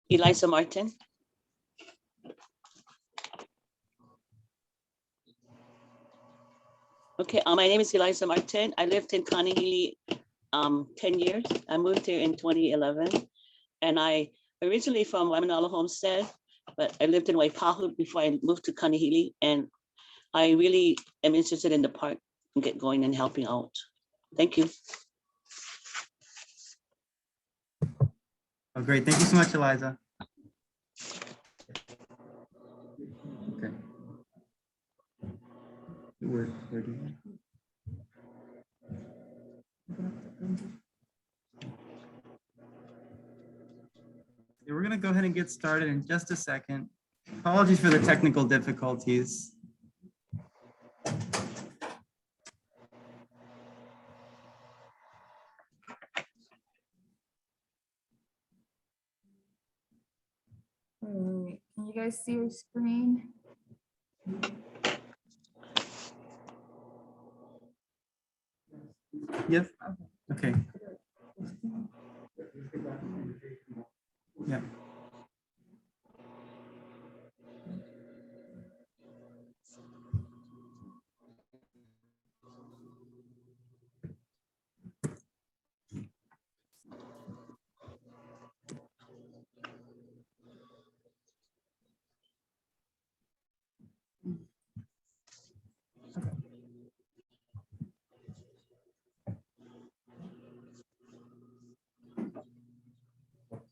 Eliza Martin. Okay, my name is Eliza Martin. I lived in Kānehili 10 years. I moved here in 2011, and I originally from Waimanalo Homestead, but I lived in Waipahu before I moved to Kānehili, and I really am interested in the park and get going and helping out. Thank you. Oh, great. Thank you so much, Eliza. Okay. Where do you... Yeah, we're going to go ahead and get started in just a second. Apologies for the technical difficulties. Wait, can you guys see your screen? Yep. Okay. Yeah.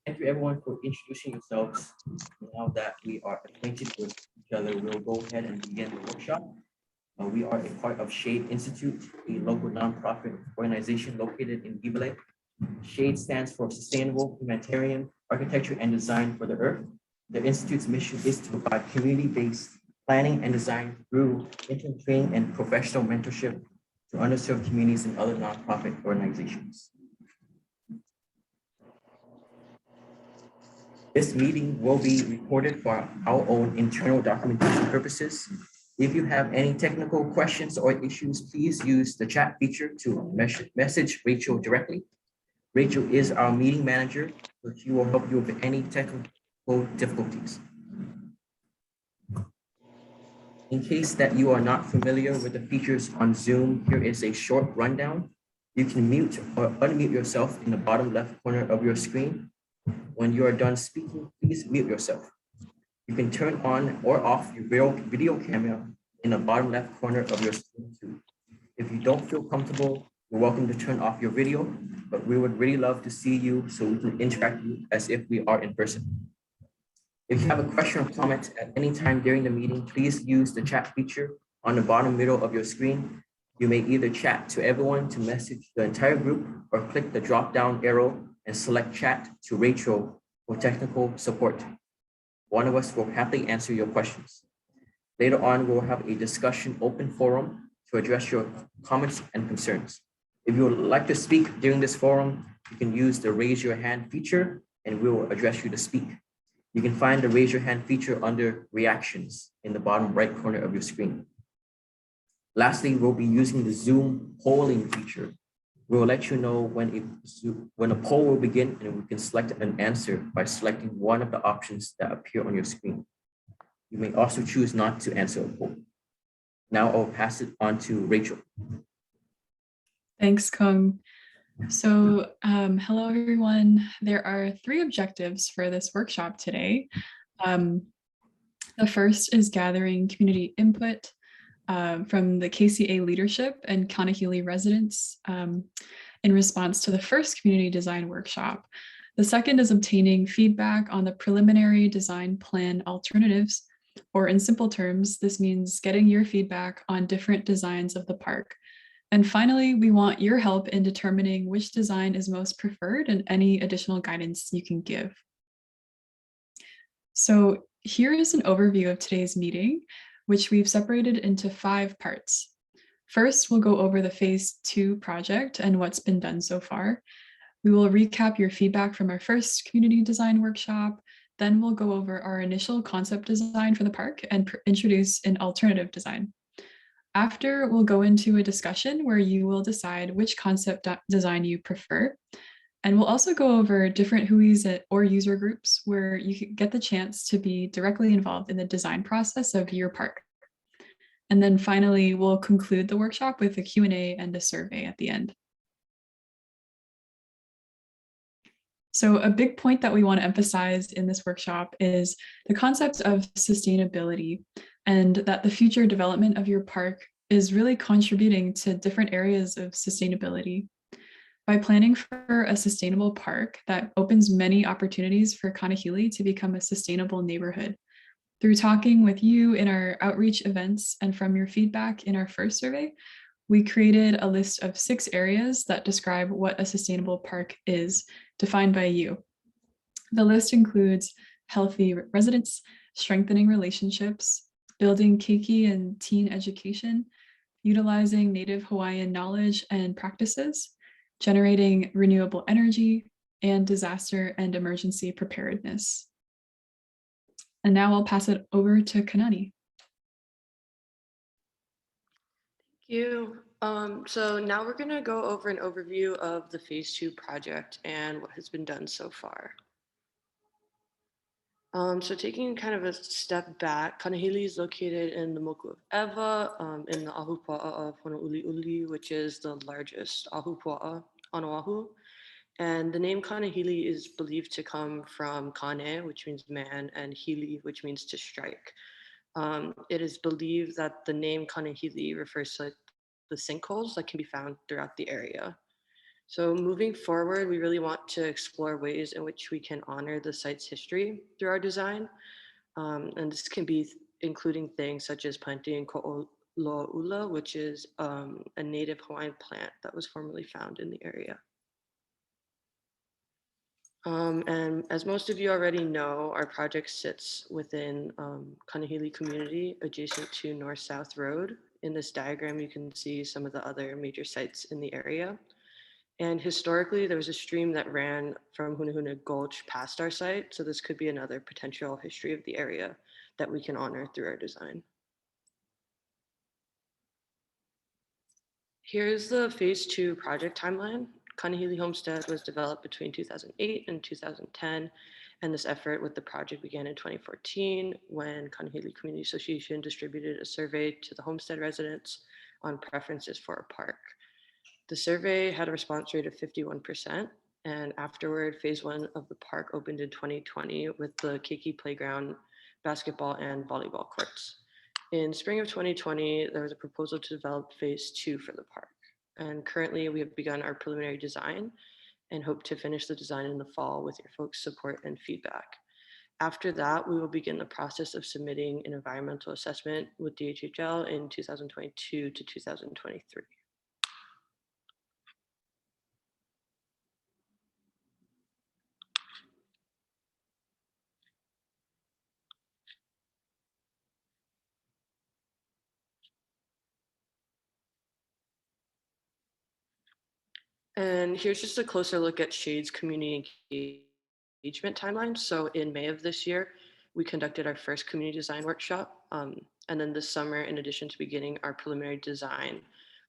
Thank you everyone for introducing yourselves. Now that we are acquainted with each other, we'll go ahead and begin the workshop. We are a part of Shade Institute, a local nonprofit organization located in Gibele. Shade stands for Sustainable Humanitarian Architecture and Design for the Earth. The Institute's mission is to provide community-based planning and design through intern training and professional mentorship to underserved communities and other nonprofit organizations. This meeting will be recorded for our own internal documentation purposes. If you have any technical questions or issues, please use the chat feature to message Rachel directly. Rachel is our meeting manager, so she will help you with any technical difficulties. In case that you are not familiar with the features on Zoom, here is a short rundown. You can mute or unmute yourself in the bottom left corner of your screen. When you are done speaking, please mute yourself. You can turn on or off your video camera in the bottom left corner of your screen too. If you don't feel comfortable, you're welcome to turn off your video, but we would really love to see you so we can interact with you as if we are in person. If you have a question or comment at any time during the meeting, please use the chat feature on the bottom middle of your screen. You may either chat to everyone to message the entire group or click the drop-down arrow and select chat to Rachel for technical support. One of us will happily answer your questions. Later on, we'll have a discussion open forum to address your comments and concerns. If you would like to speak during this forum, you can use the raise your hand feature and we will address you to speak. You can find the raise your hand feature under reactions in the bottom right corner of your screen. Lastly, we'll be using the Zoom polling feature. We'll let you know when a poll will begin, and we can select an answer by selecting one of the options that appear on your screen. You may also choose not to answer a poll. Now I'll pass it on to Rachel. Thanks, Kung. So hello, everyone. There are 3 objectives for this workshop today. The first is gathering community input from the KCA leadership and Kānehili residents in response to the first community design workshop. The second is obtaining feedback on the preliminary design plan alternatives, or in simple terms, this means getting your feedback on different designs of the park. And finally, we want your help in determining which design is most preferred and any additional guidance you can give. So here is an overview of today's meeting, which we've separated into 5 parts. First, we'll go over the phase 2 project and what's been done so far. We will recap your feedback from our first community design workshop. Then we'll go over our initial concept design for the park and introduce an alternative design. After, we'll go into a discussion where you will decide which concept design you prefer. And we'll also go over different WHOIs or user groups where you can get the chance to be directly involved in the design process of your park. And then finally, we'll conclude the workshop with a Q&A and a survey at the end. So a big point that we want to emphasize in this workshop is the concept of sustainability, and that the future development of your park is really contributing to different areas of sustainability. By planning for a sustainable park that opens many opportunities for Kānehili to become a sustainable neighborhood. Through talking with you in our outreach events and from your feedback in our first survey, we created a list of 6 areas that describe what a sustainable park is, defined by you. The list includes healthy residents, strengthening relationships, building keiki and teen education, utilizing Native Hawaiian knowledge and practices, generating renewable energy, and disaster and emergency preparedness. And now I'll pass it over to Kanani. Thank you. So now we're going to go over an overview of the Phase 2 project and what has been done so far. So taking kind of a step back, Kānehili is located in the Moku of Ewa, in the ahupua'a of Honouliuli, which is the largest ahupua'a on Oahu. And the name Kānehili is believed to come from Kane, which means man, and Hili, which means to strike. It is believed that the name Kānehili refers to the sinkholes that can be found throughout the area. So moving forward, we really want to explore ways in which we can honor the site's history through our design. And this can be including things such as planting ko'olo'ula, which is a native Hawaiian plant that was formerly found in the area. And as most of you already know, our project sits within Kānehili community adjacent to North-South Road. In this diagram, you can see some of the other major sites in the area. And historically, there was a stream that ran from Hunahuna Gulch past our site. So this could be another potential history of the area that we can honor through our design. Here's the Phase 2 project timeline. Kānehili Homestead was developed between 2008 and 2010. And this effort with the project began in 2014 when Kānehili Community Association distributed a survey to the homestead residents on preferences for a park. The survey had a response rate of 51%, and afterward, Phase 1 of the park opened in 2020 with the keiki playground, basketball, and volleyball courts. In spring of 2020, there was a proposal to develop Phase 2 for the park, and currently we have begun our preliminary design and hope to finish the design in the fall with your folks' support and feedback. After that, we will begin the process of submitting an environmental assessment with DHHL in 2022 to 2023. And here's just a closer look at Shade's community engagement timeline. So in May of this year, we conducted our first community design workshop. And then this summer, in addition to beginning our preliminary design,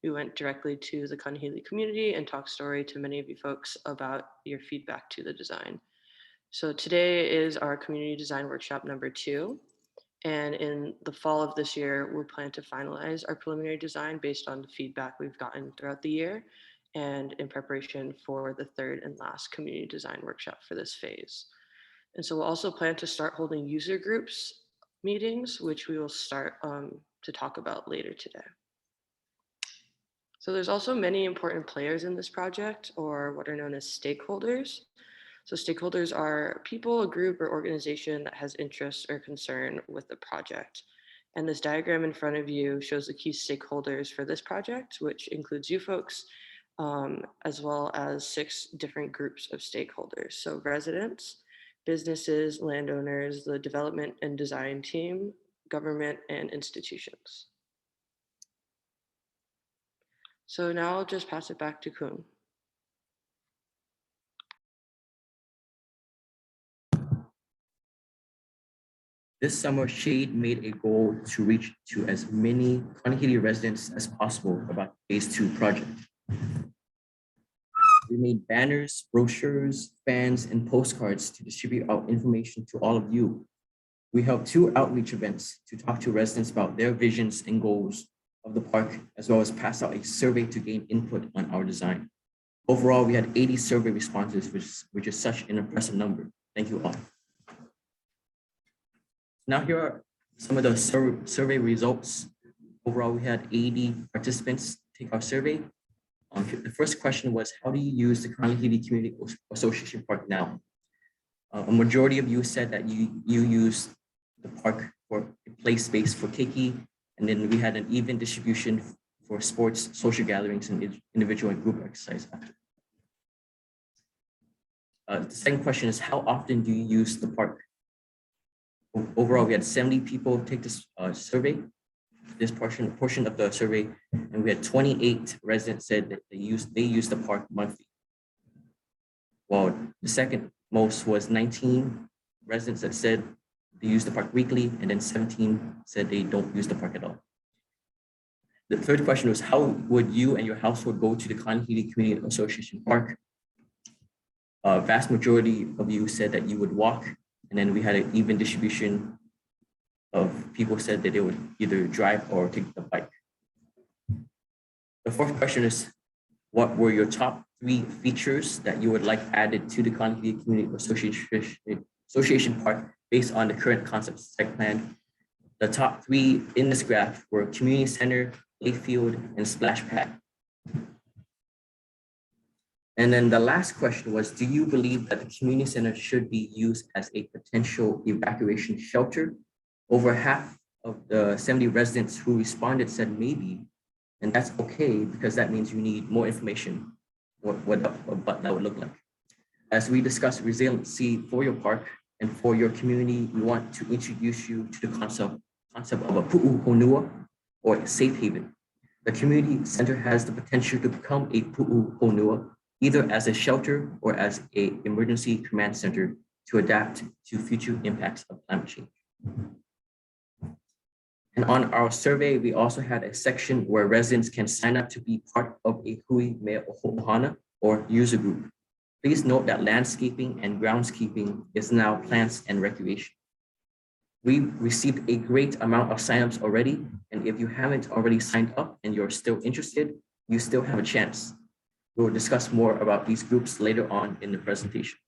we went directly to the Kānehili community and talked story to many of you folks about your feedback to the design. So today is our community design workshop number 2. And in the fall of this year, we'll plan to finalize our preliminary design based on the feedback we've gotten throughout the year and in preparation for the 3rd and last community design workshop for this phase. And so we'll also plan to start holding user groups meetings, which we will start to talk about later today. So there's also many important players in this project, or what are known as stakeholders. So stakeholders are people, a group, or organization that has interest or concern with the project. And this diagram in front of you shows the key stakeholders for this project, which includes you folks, as well as 6 different groups of stakeholders. So residents, businesses, landowners, the development and design team, government, and institutions. So now I'll just pass it back to Kun. This summer, Shade made a goal to reach to as many Kānehili residents as possible about the Phase 2 project. we made banners, brochures, fans, and postcards to distribute our information to all of you. We held 2 outreach events to talk to residents about their visions and goals of the park, as well as pass out a survey to gain input on our design. Overall, we had 80 survey responses, which is such an impressive number. Thank you all. Now here are some of the survey results. Overall, we had 80 participants take our survey. The first question was, how do you use the Kānehili Community Association Park now? A majority of you said that you use the park for a play space for keiki, and then we had an even distribution for sports, social gatherings, and individual and group exercise after. The second question is, how often do you use the park? Overall, we had 70 people take this survey, this portion of the survey, and we had 28 residents said that they use the park monthly. While the second most was 19 residents that said they use the park weekly, and then 17 said they don't use the park at all. The third question was, how would you and your household go to the Kānehili Community Association Park? A vast majority of you said that you would walk, and then we had an even distribution of people said that they would either drive or take the bike. The fourth question is, what were your top 3 features that you would like added to the Kānehili Community Association Park based on the current concept site plan? The top 3 in this graph were community center, playfield, and splash pad. And then the last question was, do you believe that the community center should be used as a potential evacuation shelter? Over half of the 70 residents who responded said maybe, and that's okay because that means you need more information what that would look like. As we discuss resiliency for your park and for your community, we want to introduce you to the concept of a pu'u honua, or a safe haven. The community center has the potential to become a pu'u honua, either as a shelter or as an emergency command center to adapt to future impacts of climate change. And on our survey, we also had a section where residents can sign up to be part of a hui mea ohana, or user group. Please note that landscaping and groundskeeping is now plants and recreation. We received a great amount of signups already, and if you haven't already signed up and you're still interested, you still have a chance. We'll discuss more about these groups later on in the presentation.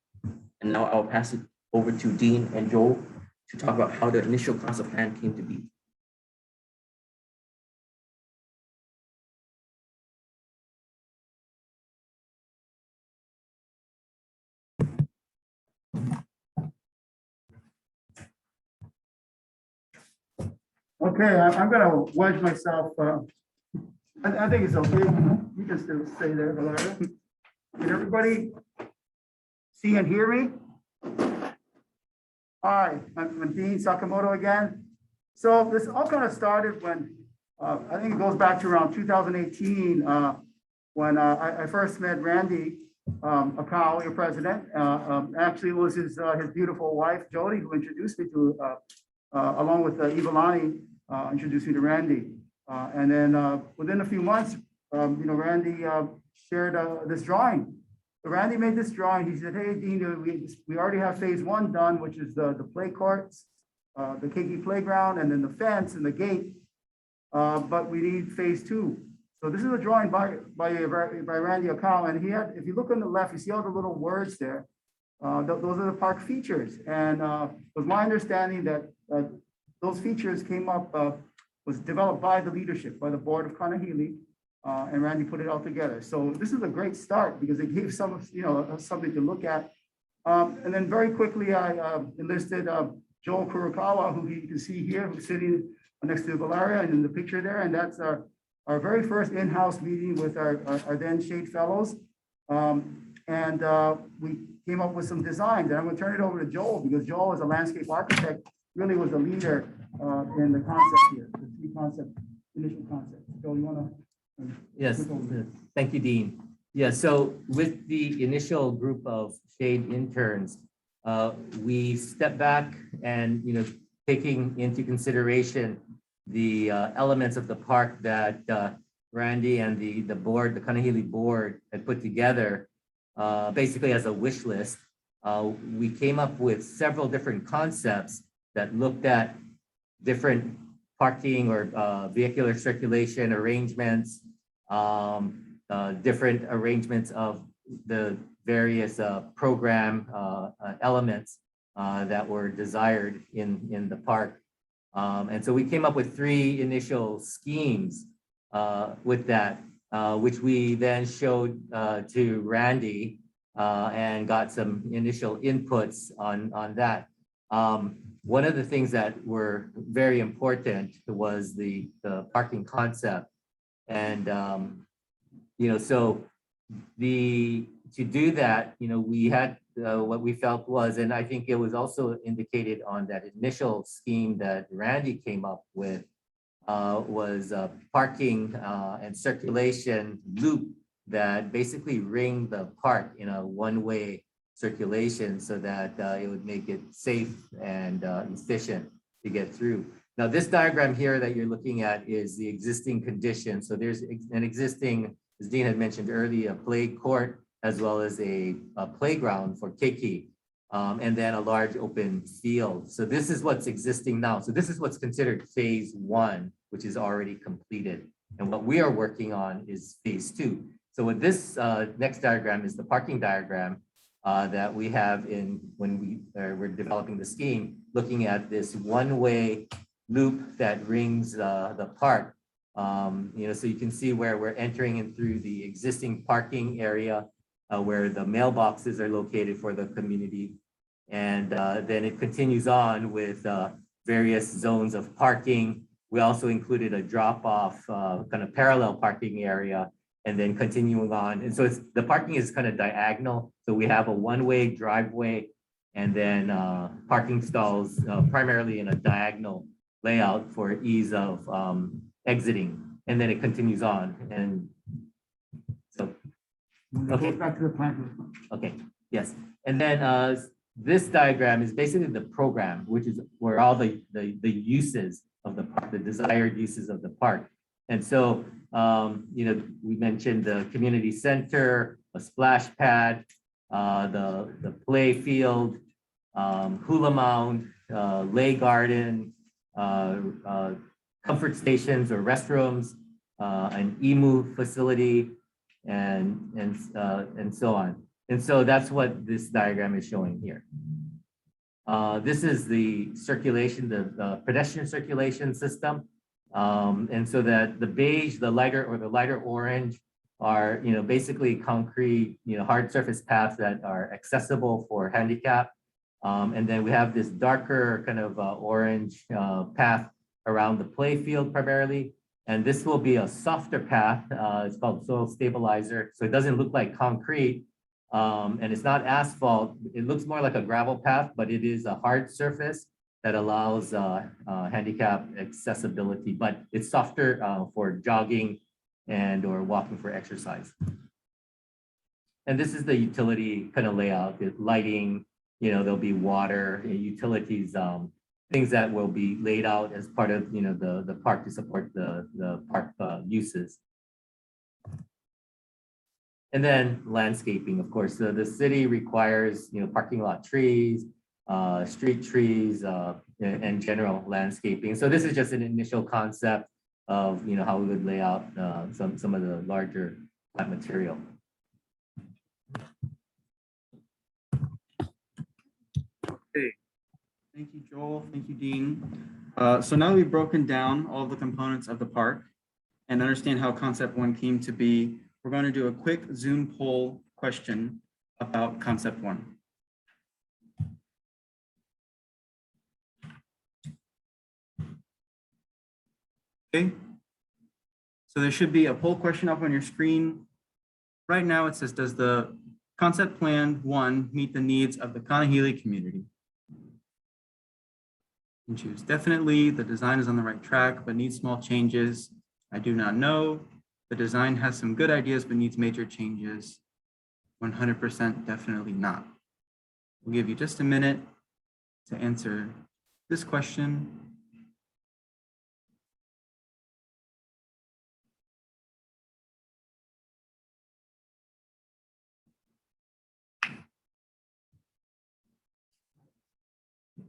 And now I'll pass it over to Dean and Joel to talk about how the initial concept plan came to be. Okay, I'm gonna wedge myself. I think it's okay. You can still stay there, Valeria. Can everybody see and hear me? Hi, I'm Dean Sakamoto again. So this all kind of started when, I think it goes back to around 2018, when I first met Randy Akau, your president. Actually, it was his beautiful wife, Jody, who introduced me to, along with Ivalani, introduced me to Randy. And then within a few months, Randy shared this drawing. So Randy made this drawing. He said, hey, Dean, we already have phase 1 done, which is the play courts, the keiki playground, and then the fence and the gate. But we need phase 2. So this is a drawing by Randy Akau. And he had, if you look on the left, you see all the little words there. Those are the park features. And it was my understanding that those features came up, was developed by the leadership, by the board of Kānehili, and Randy put it all together. So this is a great start because it gave some, something to look at. And then very quickly, I enlisted Joel Kurokawa, who you can see here, who's sitting next to Valeria and in the picture there. And that's our very first in-house meeting with our then Shade Fellows. And we came up with some designs. And I'm going to turn it over to Joel because Joel, as a landscape architect, really was the leader in the concept here, the initial concept. Joel, you want to? Yes, thank you, Dean. Yeah, so with the initial group of Shade interns, we stepped back and, taking into consideration the elements of the park that Randy and the board, the Kānehili board, had put together. basically as a wish list, we came up with several different concepts that looked at different parking or vehicular circulation arrangements, different arrangements of the various program elements that were desired in the park. And so we came up with 3 initial schemes with that, which we then showed to Randy and got some initial inputs on that. One of the things that were very important was the parking concept. And, so to do that, we had what we felt was, and I think it was also indicated on that initial scheme that Randy came up with, was a parking and circulation loop that basically ring the park in a one-way circulation so that it would make it safe and efficient to get through. Now, this diagram here that you're looking at is the existing condition. So there's an existing, as Dean had mentioned earlier, a play court as well as a playground for keiki, and then a large open field. So this is what's existing now. So this is what's considered phase 1, which is already completed. And what we are working on is phase 2. So what this next diagram is the parking diagram that we have when we're developing the scheme, looking at this one-way loop that rings the park. So you can see where we're entering in through the existing parking area where the mailboxes are located for the community. And then it continues on with various zones of parking. We also included a drop-off kind of parallel parking area and then continuing on. And so the parking is kind of diagonal. So we have a one-way driveway and then parking stalls primarily in a diagonal layout for ease of exiting. And then it continues on. And so, okay. Back to the plan. Okay, yes. And then this diagram is basically the program, which is where all the uses of the park, the desired uses of the park. And so, we mentioned the community center, a splash pad, the play field, hula mound, lay garden, comfort stations or restrooms, an emu facility, and so on. And so that's what this diagram is showing here. This is the circulation, the pedestrian circulation system. And so that the beige, the lighter orange are, basically concrete, hard surface paths that are accessible for handicap. And then we have this darker kind of orange path around the play field primarily. And this will be a softer path. It's called soil stabilizer. So it doesn't look like concrete. And it's not asphalt. It looks more like a gravel path, but it is a hard surface that allows handicap accessibility, but it's softer for jogging and or walking for exercise. And this is the utility kind of layout, the lighting, there'll be water, utilities, things that will be laid out as part of, the park to support the park uses. And then landscaping, of course, the city requires, parking lot trees, street trees, and general landscaping. So this is just an initial concept of, how we would lay out some of the larger plant material. Okay. Thank you, Joel. Thank you, Dean. So now we've broken down all of the components of the park and understand how concept 1 came to be. We're going to do a quick Zoom poll question about concept 1. Okay. So there should be a poll question up on your screen. Right now it says, does the concept plan 1 meet the needs of the Kānehili community? You can choose definitely, the design is on the right track, but needs small changes. I do not know. The design has some good ideas, but needs major changes. 100% definitely not. We'll give you just a minute to answer this question.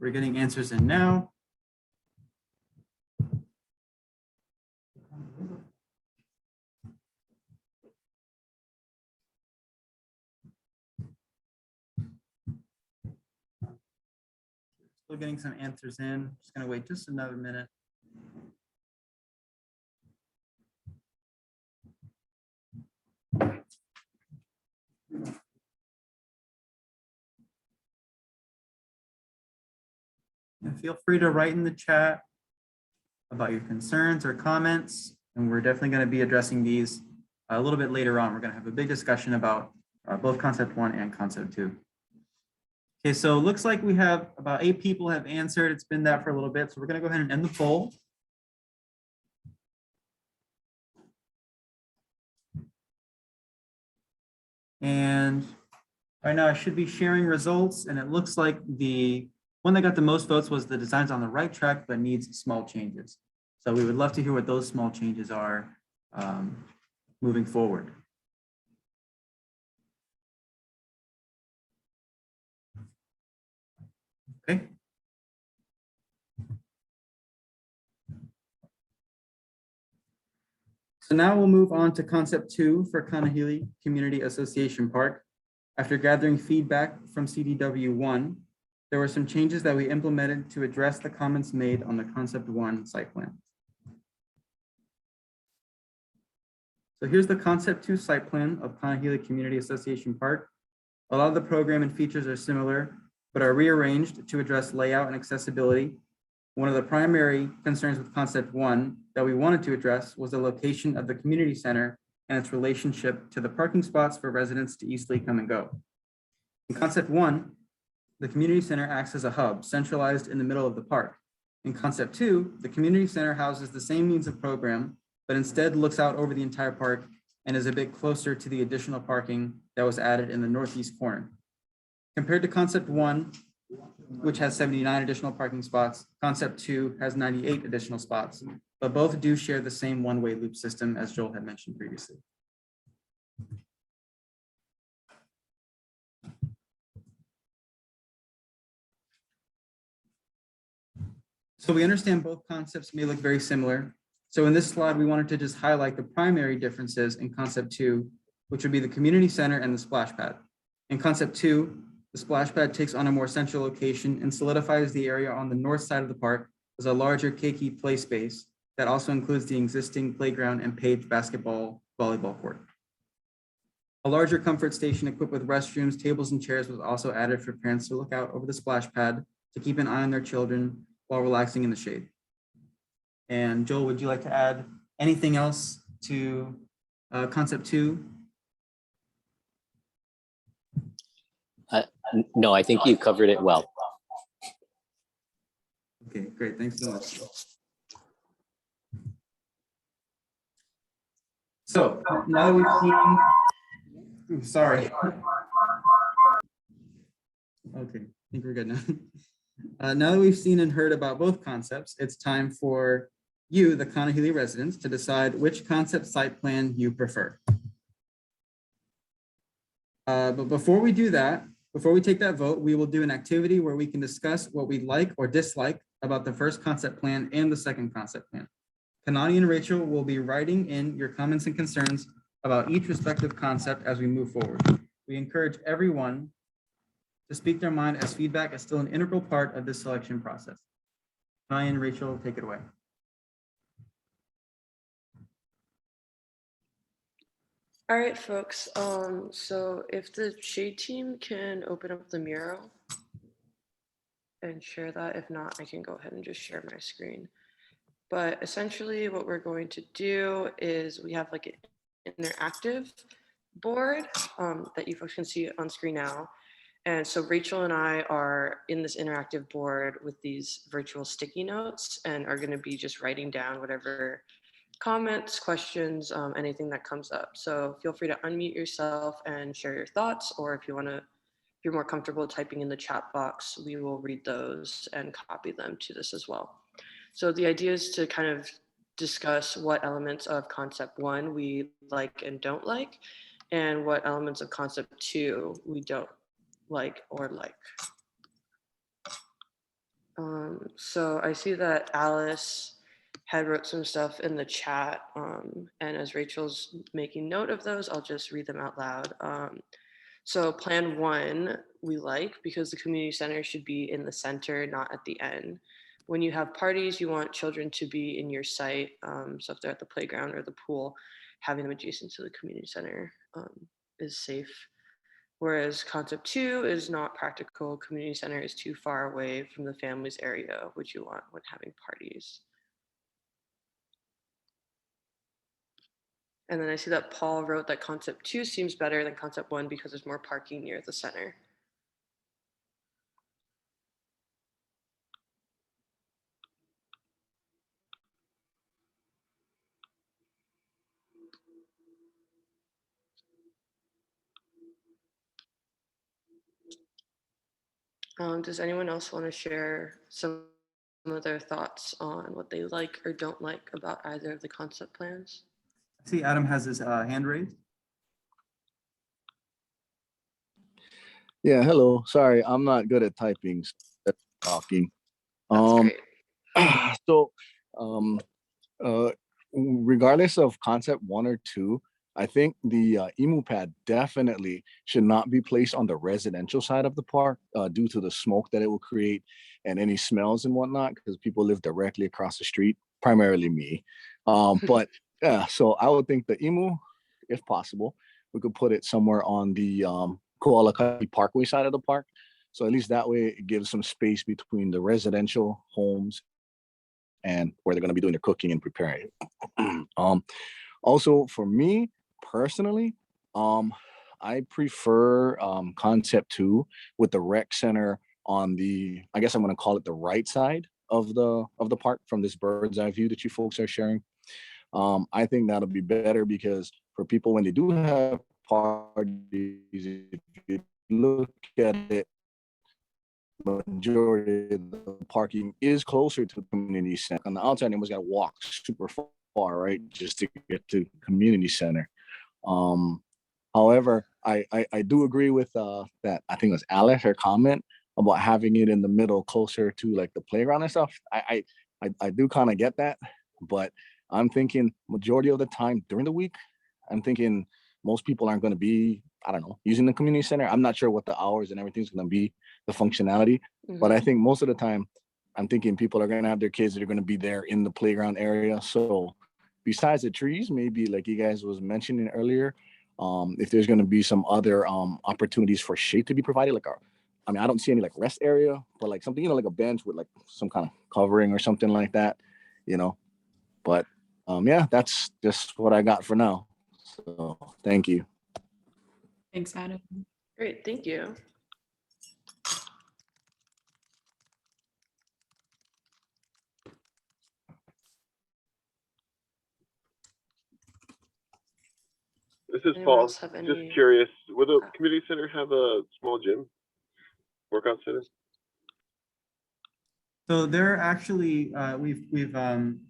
we're getting answers in now. Still getting some answers in. Just gonna wait just another minute. And feel free to write in the chat about your concerns or comments, and we're definitely going to be addressing these a little bit later on. We're going to have a big discussion about both concept 1 and concept 2. Okay, so it looks like we have about 8 people have answered. It's been that for a little bit, so we're going to go ahead and end the poll. And right now I should be sharing results, and it looks like the one that got the most votes was the design's on the right track, but needs small changes. So we would love to hear what those small changes are moving forward. Okay. So now we'll move on to concept 2 for Kānehili Community Association Park. After gathering feedback from CDW 1, there were some changes that we implemented to address the comments made on the concept 1 site plan. So here's the concept 2 site plan of Kānehili Community Association Park. A lot of the program and features are similar, but are rearranged to address layout and accessibility. One of the primary concerns with concept 1 that we wanted to address was the location of the community center and its relationship to the parking spots for residents to easily come and go. In concept 1, the community center acts as a hub centralized in the middle of the park. In concept 2, the community center houses the same means of program, but instead looks out over the entire park and is a bit closer to the additional parking that was added in the northeast corner. Compared to concept 1, which has 79 additional parking spots, concept 2 has 98 additional spots, but both do share the same one-way loop system as Joel had mentioned previously. So we understand both concepts may look very similar. So in this slide, we wanted to just highlight the primary differences in concept 2, which would be the community center and the splash pad. In concept 2, the splash pad takes on a more central location and solidifies the area on the north side of the park as a larger keiki play space that also includes the existing playground and paved basketball volleyball court. A larger comfort station equipped with restrooms, tables, and chairs was also added for parents to look out over the splash pad to keep an eye on their children while relaxing in the shade. And Joel, would you like to add anything else to concept 2? No, I think you covered it well. Okay, great. Thanks so much. So now that we've seen, sorry. Okay, I think we're good now. Now that we've seen and heard about both concepts, it's time for you, the Kānehili residents, to decide which concept site plan you prefer. But before we do that, before we take that vote, we will do an activity where we can discuss what we like or dislike about the first concept plan and the second concept plan. Kanani and Rachel will be writing in your comments and concerns about each respective concept as we move forward. We encourage everyone to speak their mind, as feedback is still an integral part of this selection process. Kanani and Rachel, take it away. All right, folks. So if the Shade team can open up the mural and share that. If not, I can go ahead and just share my screen. But essentially what we're going to do is we have like an interactive board that you folks can see on screen now. And so Rachel and I are in this interactive board with these virtual sticky notes and are going to be just writing down whatever comments, questions, anything that comes up. So feel free to unmute yourself and share your thoughts, or if you want to, if you're more comfortable typing in the chat box, we will read those and copy them to this as well. So the idea is to kind of discuss what elements of concept 1 we like and don't like, and what elements of concept 2 we don't like or like. So I see that Alice had wrote some stuff in the chat, and as Rachel's making note of those, I'll just read them out loud. So plan 1, we like, because the community center should be in the center, not at the end. When you have parties, you want children to be in your site. So if they're at the playground or the pool, having them adjacent to the community center is safe. Whereas concept 2 is not practical. Community center is too far away from the family's area, which you want when having parties. And then I see that Paul wrote that concept 2 seems better than concept 1 because there's more parking near the center. Does anyone else want to share some of their thoughts on what they like or don't like about either of the concept plans? I see Adam has his hand raised. Yeah, hello. Sorry, I'm not good at typing, so that's talking. That's great. So, regardless of concept 1 or 2, I think the emu pad definitely should not be placed on the residential side of the park due to the smoke that it will create and any smells and whatnot, because people live directly across the street, primarily me. But yeah, so I would think the emu, if possible, we could put it somewhere on the Koalakali Parkway side of the park. So at least that way it gives some space between the residential homes and where they're going to be doing their cooking and preparing. Also, for me personally, I prefer concept 2 with the rec center on the, I guess I'm going to call it the right side of the park from this bird's eye view that you folks are sharing. I think that'll be better because for people when they do have parties, if you look at it, majority of the parking is closer to the community center. On the outside, anyone's got to walk super far, right, just to get to community center. However, I do agree with that. I think it was Alice, her comment about having it in the middle, closer to like the playground and stuff. I do kind of get that, but I'm thinking majority of the time during the week, I'm thinking most people aren't going to be, I don't know, using the community center. I'm not sure what the hours and everything's going to be, the functionality, but I think most of the time, I'm thinking people are going to have their kids that are going to be there in the playground area. So besides the trees, maybe like you guys was mentioning earlier, if there's going to be some other opportunities for shade to be provided, like I mean, I don't see any like rest area, but like something, like a bench with like some kind of covering or something like that, but yeah, that's just what I got for now. So thank you. Thanks, Adam. Great, thank you. This is Anyone Paul. else have any? Just curious, will the community center have a small gym, workout center? So there are actually, we've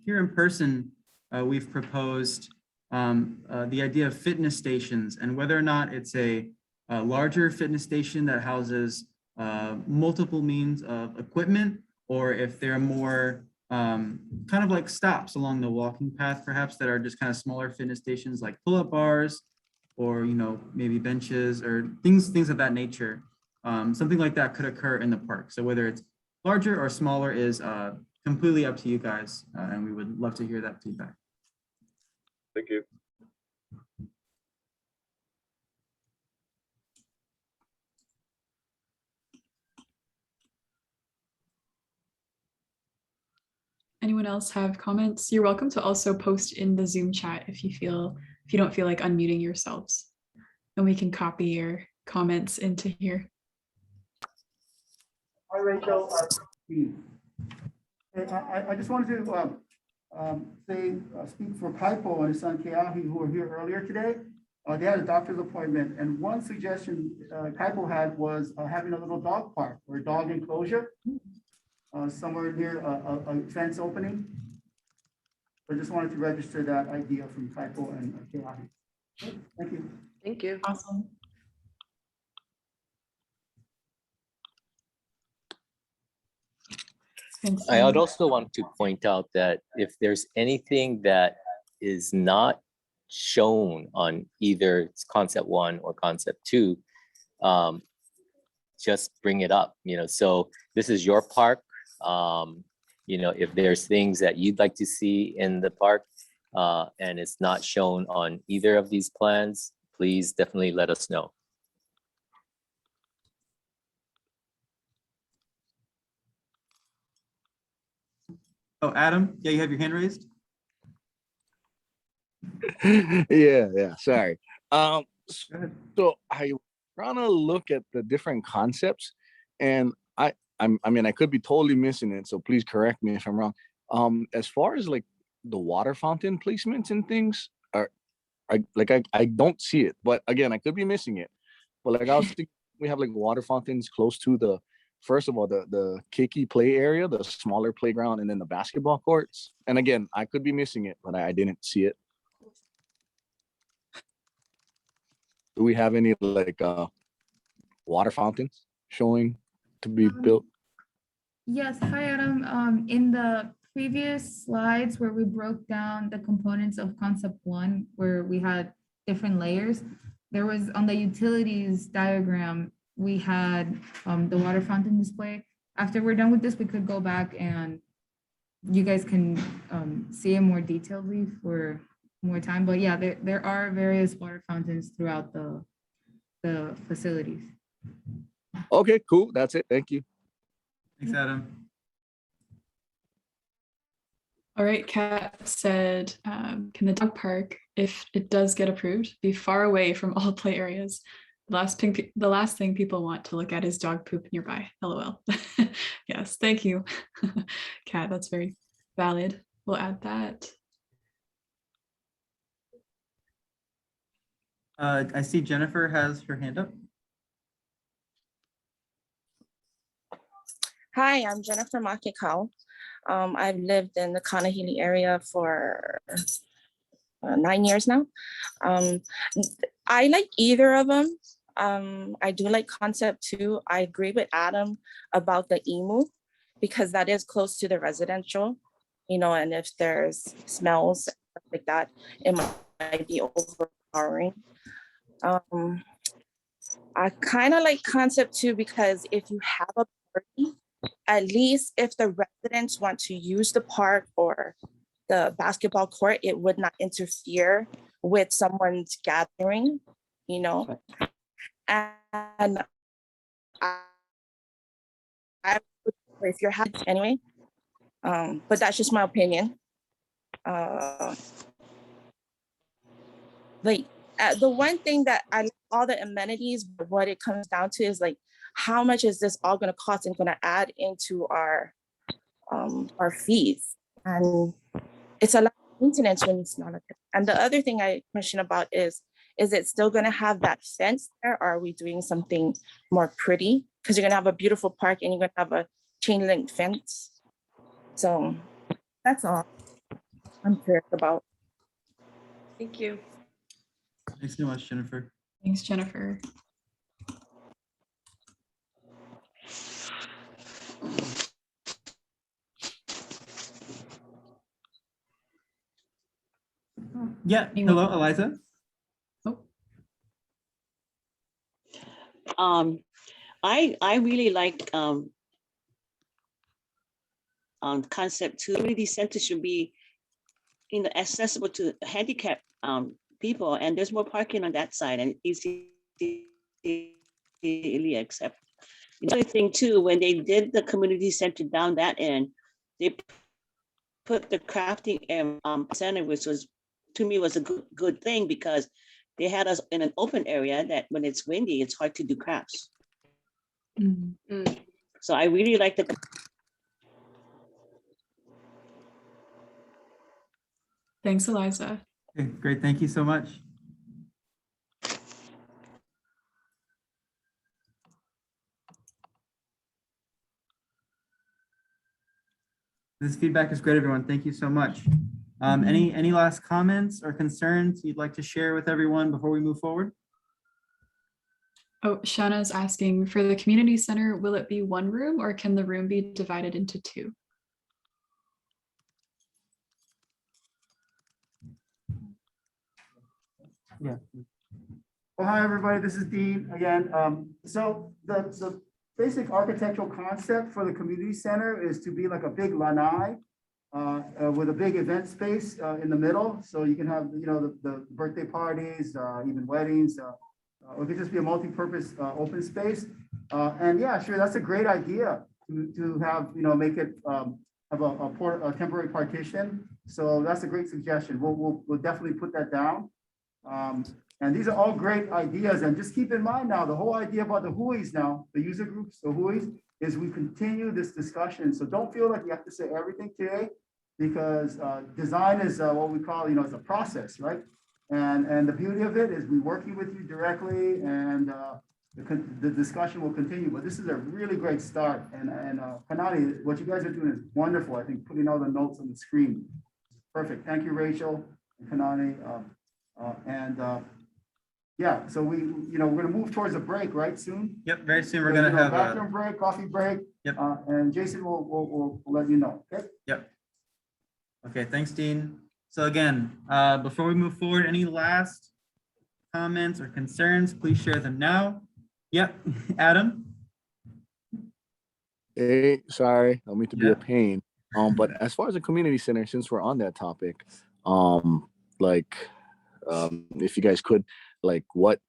here in person, we've proposed the idea of fitness stations, and whether or not it's a larger fitness station that houses multiple means of equipment, or if they're more kind of like stops along the walking path, perhaps, that are just kind of smaller fitness stations like pull-up bars, or maybe benches or things of that nature. Something like that could occur in the park. So whether it's larger or smaller is completely up to you guys, and we would love to hear that feedback. Thank you. Anyone else have comments? You're welcome to also post in the Zoom chat if you don't feel like unmuting yourselves, and we can copy your comments into here. Hi, Rachel. I just wanted to speak for Kaipo and his son Keahi, who were here earlier today. They had a doctor's appointment, and one suggestion Kaipo had was having a little dog park or a dog enclosure somewhere near a fence opening. I just wanted to register that idea from Kaipo and Keahi. Thank you. Thank you. Awesome. Thanks. I would also want to point out that if there's anything that is not shown on either concept 1 or concept 2, just bring it up, so this is your park. If there's things that you'd like to see in the park and it's not shown on either of these plans, please definitely let us know. Oh, Adam, yeah, you have your hand raised? Yeah, sorry. Go ahead. So I trying to look at the different concepts, and I mean I could be totally missing it, so please correct me if I'm wrong. As far as like the water fountain placements and things I don't see it, but again I could be missing it. But like I was thinking, we have like water fountains close to the first of all the kicky play area, the smaller playground, and then the basketball courts. And again, I could be missing it, but I didn't see it. Do we have any like water fountains showing to be built? Yes, hi Adam. In the previous slides where we broke down the components of concept 1, where we had different layers, there was on the utilities diagram, we had the water fountain display. After we're done with this, we could go back and you guys can see it more detailedly for more time. But yeah, there are various water fountains throughout the facilities. Okay, cool. That's it. Thank you. Thanks, Adam. All right, Kat said, can the dog park, if it does get approved, be far away from all play areas? The last thing people want to look at is dog poop nearby. LOL. Yes, thank you, Kat. That's very valid. We'll add that. I see Jennifer has her hand up. Hi, I'm Jennifer Makikau. I've lived in the Kānehili area for 9 years now. I like either of them. I do like concept 2. I agree with Adam about the emu because that is close to the residential, and if there's smells like that, it might be overpowering. I kind of like concept 2 because if you have a party, at least if the residents want to use the park or the basketball court, it would not interfere with someone's gathering, and I if you're happy anyway, but that's just my opinion. The one thing that I like all the amenities, but what it comes down to is like, how much is this all going to cost and going to add into our fees? And it's a lot of maintenance when it's not. And the other thing I question about is it still going to have that fence there? Or are we doing something more pretty? Because you're going to have a beautiful park and you're going to have a chain link fence. So that's all I'm curious about. Thank you. Thanks so much, Jennifer. Thanks, Jennifer. Yeah, hello, Eliza. I really like concept 2. Community center should be accessible to handicapped people, and there's more parking on that side and easily accept. Another thing too, when they did the community center down that end, they put the crafting center, which was to me was a good thing because they had us in an open area that when it's windy, it's hard to do crafts. Mm-hmm. So I really like the. Thanks, Eliza. Okay, great. Thank you so much. This feedback is great, everyone. Thank you so much. Any last comments or concerns you'd like to share with everyone before we move forward? Oh, Shauna's asking, for the community center, will it be one room or can the room be divided into 2? Yeah. Well, hi, everybody. This is Dean again. So the basic architectural concept for the community center is to be like a big lanai with a big event space in the middle. So you can have, you know, the birthday parties, even weddings, or it could just be a multi-purpose open space. And yeah, sure, that's a great idea to have, you know, make it have a temporary partition. So that's a great suggestion. We'll definitely put that down. And these are all great ideas. And just keep in mind now, the whole idea about the WHOIs now, the user groups, the WHOIs, is we continue this discussion. So don't feel like you have to say everything today, because design is what we call, you know, it's a process, right? And the beauty of it is we working with you directly, and the discussion will continue. But this is a really great start. And Kānehili, what you guys are doing is wonderful. I think putting all the notes on the screen. Perfect. Thank you, Rachel and Kānehili. Yeah, so we're gonna move towards a break, right, soon? Yep, very soon we're So, gonna you know, have bathroom a, break, coffee break. Yep. And Jason will let you know, okay? yep. Okay, thanks, Dean. So again, before we move forward, any last comments or concerns, please share them now. Yep, Adam? Hey, sorry, I don't mean to be Yeah. a pain. But as far as the community center, since we're on that topic, if you guys could, like, what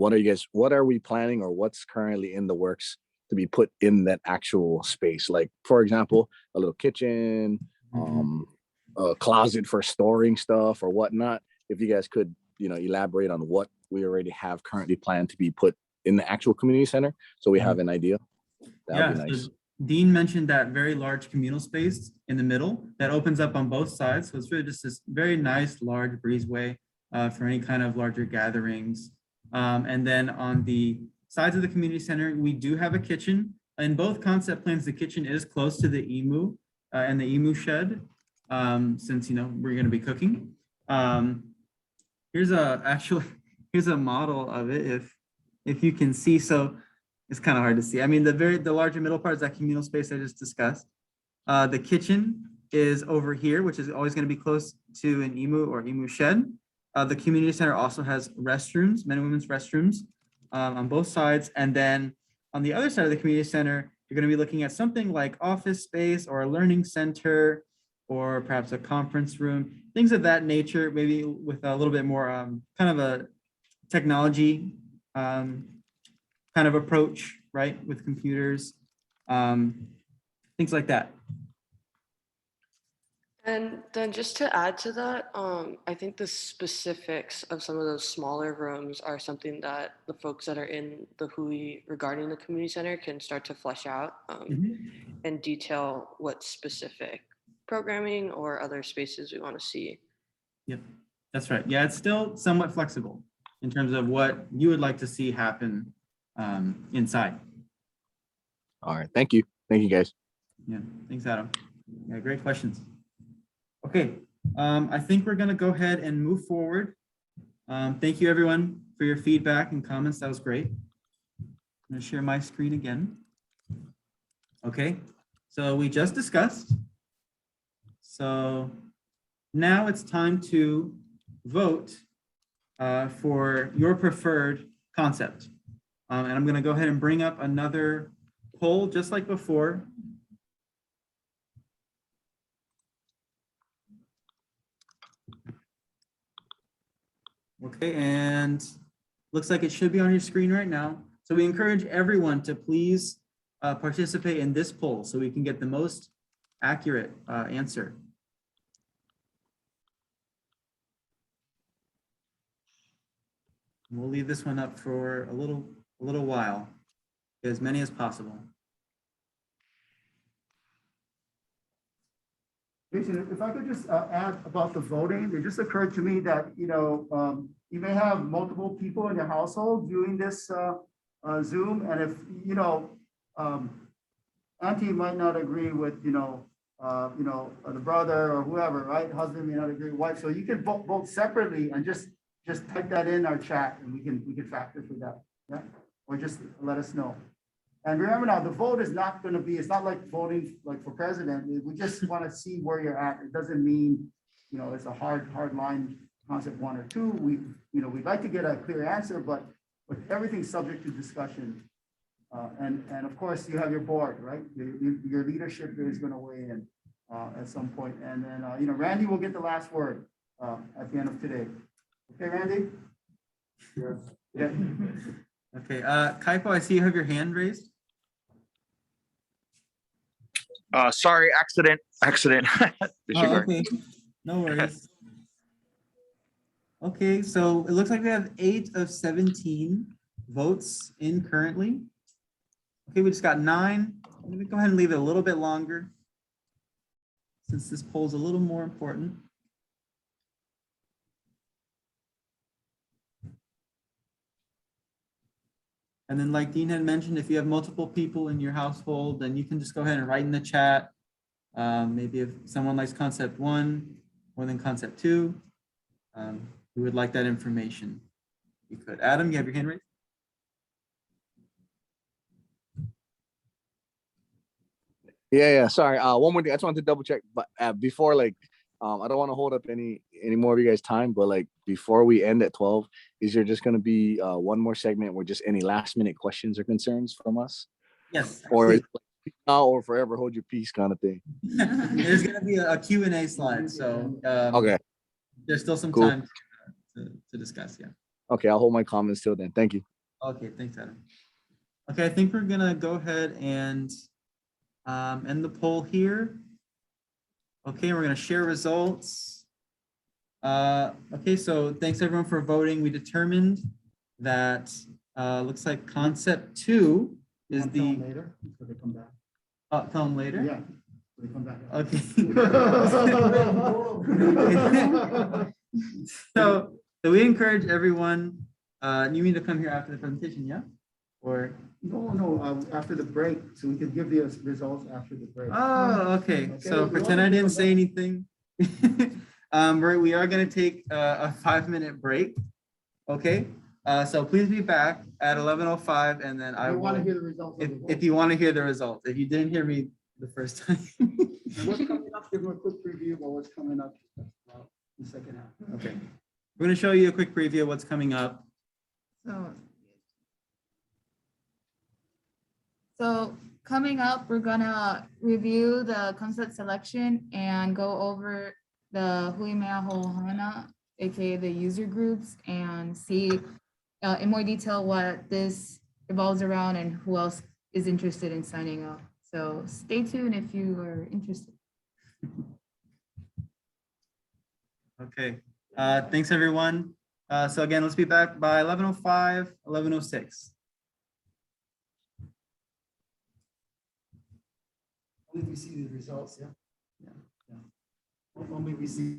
are we planning, or what's currently in the works to be put in that actual space? Like, for example, a little kitchen, a closet for storing stuff or whatnot. If you guys could, you know, elaborate on what we already have currently planned to be put in the actual community center, so we have an idea. That would be nice. So Dean mentioned that very large communal space in the middle that opens up on both sides. So it's really just this very nice, large breezeway for any kind of larger gatherings. And then on the sides of the community center, we do have a kitchen. In both concept plans, the kitchen is close to the EMU and the EMU shed, since, you know, we're going to be cooking. Here's a model of it, if you can see. So it's kind of hard to see. I mean, the larger middle part is that communal space I just discussed. The kitchen is over here, which is always going to be close to an EMU or EMU shed. The community center also has restrooms, men and women's restrooms, on both sides. And then on the other side of the community center, you're going to be looking at something like office space or a learning center, or perhaps a conference room, things of that nature, maybe with a little bit more kind of a technology kind of approach, right, with computers, things like that. And then just to add to that, I think the specifics of some of those smaller rooms are something that the folks that are in the WHOI regarding the community center can start to flesh out and detail what specific programming or other spaces we want to see. Yep, that's right. Yeah, it's still somewhat flexible in terms of what you would like to see happen inside. All right, thank you guys. Yeah, thanks, Adam. Yeah, great questions. Okay, I think we're gonna go ahead and move forward. Thank you, everyone, for your feedback and comments. That was great. I'm gonna share my screen again. Okay, so we just discussed. So now it's time to vote for your preferred concept. And I'm gonna go ahead and bring up another poll just like before. Okay, and looks like it should be on your screen right now. So we encourage everyone to please participate in this poll so we can get the most accurate answer. We'll leave this one up for a little while, as many as possible. Jason, if I could just add about the voting, it just occurred to me that, you know, you may have multiple people in your household viewing this Zoom, and if, you know, auntie might not agree with, the brother or whoever, right? Husband may not agree with wife, so you can vote separately and just type that in our chat, and we can factor for that, yeah? Or just let us know. And remember now, the vote is not going to be, it's not like voting like for president. We just want to see where you're at. It doesn't mean, you know, it's a hard line concept 1 or 2. We'd like to get a clear answer, but everything's subject to discussion. And of course, you have your board, right? Your leadership is going to weigh in at some point. And then, Randy will get the last word at the end of today. Okay, Randy? Yes. Yeah. Okay, Kaipo, I see you have your hand raised. Sorry, accident. Disregard. Okay, no worries. Okay, so it looks like we have 8 of 17 votes in currently. Okay, we just got 9. Let me go ahead and leave it a little bit longer since this poll is a little more important. And then like Dean had mentioned, if you have multiple people in your household, then you can just go ahead and write in the chat. Maybe if someone likes concept 1 more than concept 2, we would like that information. You could. Adam, you have your hand raised? Yeah. Sorry. One more thing. I just wanted to double check, but before, like, I don't want to hold up any more of you guys' time, but like before we end at 12, is there just going to be one more segment where just any last minute questions or concerns from us? Yes. Or is it like, now or forever hold your peace kind of thing? There's going to be a Q&A slide, so Okay. there's still some Cool. time to discuss. Yeah. Okay, I'll hold my comments till then. Thank you. Okay, thanks, Adam. Okay, I think we're gonna go ahead and end the poll here. Okay, we're gonna share results. Okay, so thanks everyone for voting. We determined that looks like concept 2 is the later, so they come back. Film later. Yeah, they come back. Okay. So we encourage everyone. You mean to come here after the presentation, yeah? Or No, after the break, so we could give the results after the break. oh, okay. So pretend I didn't say anything. We are going to take a 5-minute break. Okay. So please be back at 11:05, and then I want to will. hear the results. If you want to hear the results, if you didn't hear me the first time. What's coming up? Give them a quick preview of what's coming up in the second half. Okay. We're going to show you a quick preview of what's coming up. So coming up, we're gonna review the concept selection and go over the Hui Mea Ho'ohana, aka the user groups, and see in more detail what this revolves around and who else is interested in signing up. So stay tuned if you are interested. Okay. Thanks everyone. So again, let's be back by 11:05, 11:06. Only we see the results, yeah? Yeah. Only we see.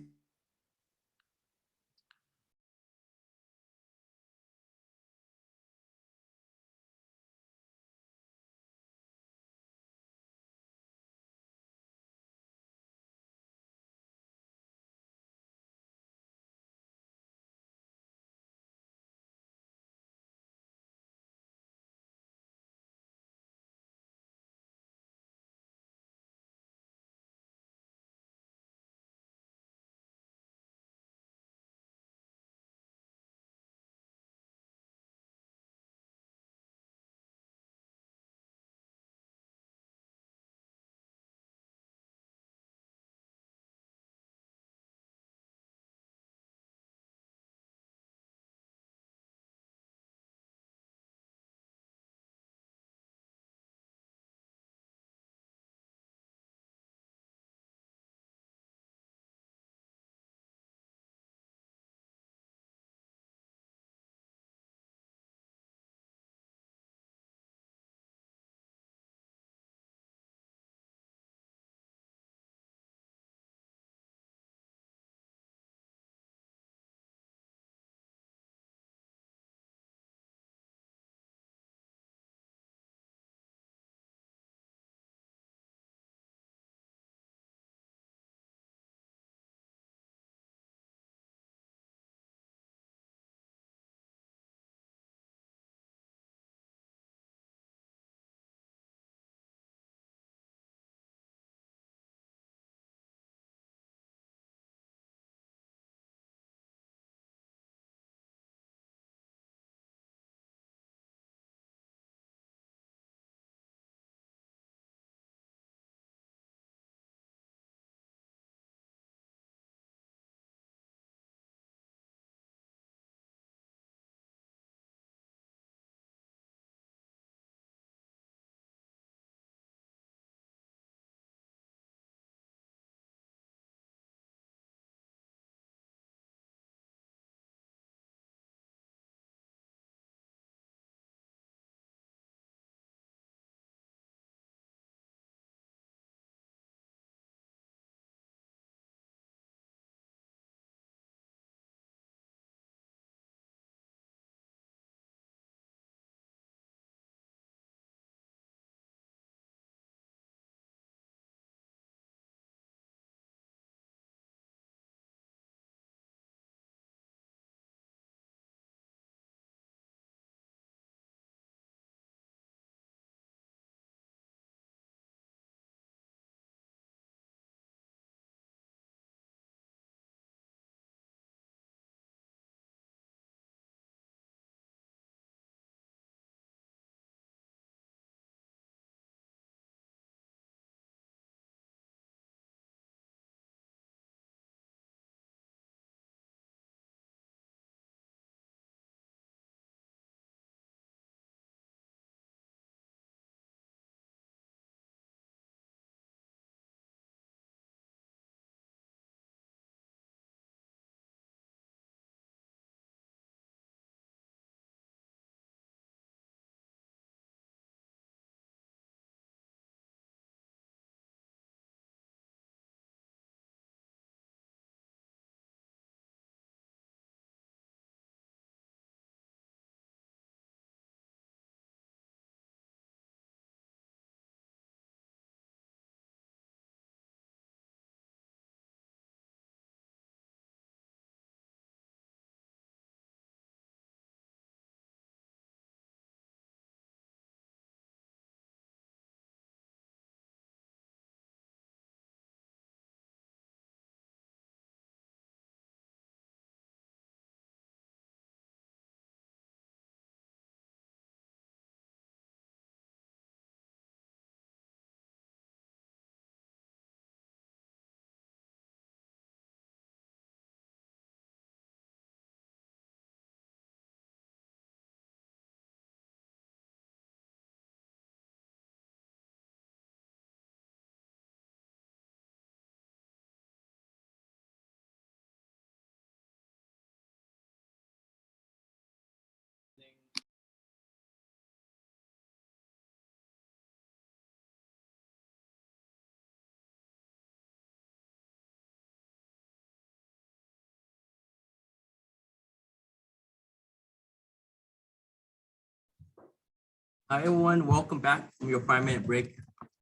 Hi, everyone. Welcome back from your 5-minute break.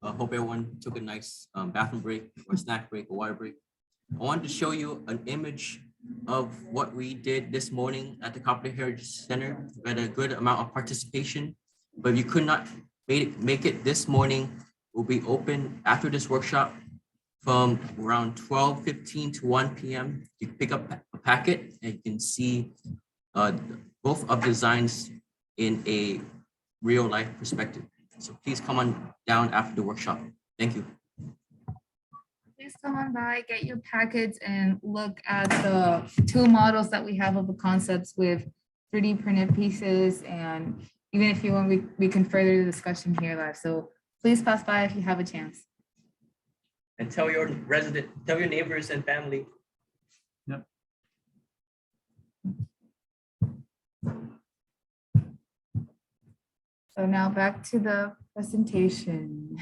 Hope everyone took a nice bathroom break or snack break or water break. I wanted to show you an image of what we did this morning at the Kānehili Heritage Center. We had a good amount of participation, but if you could not make it this morning, we'll be open after this workshop from around 12:15 to 1 p.m. You can pick up a packet and you can see both of designs in a real life perspective. So please come on down after the workshop. Thank you. Please come on by, get your packets and look at the 2 models that we have of the concepts with 3D printed pieces. And even if you want, we can further the discussion here live. So please pass by if you have a chance. And tell your neighbors and family. Yep. So now back to the presentation.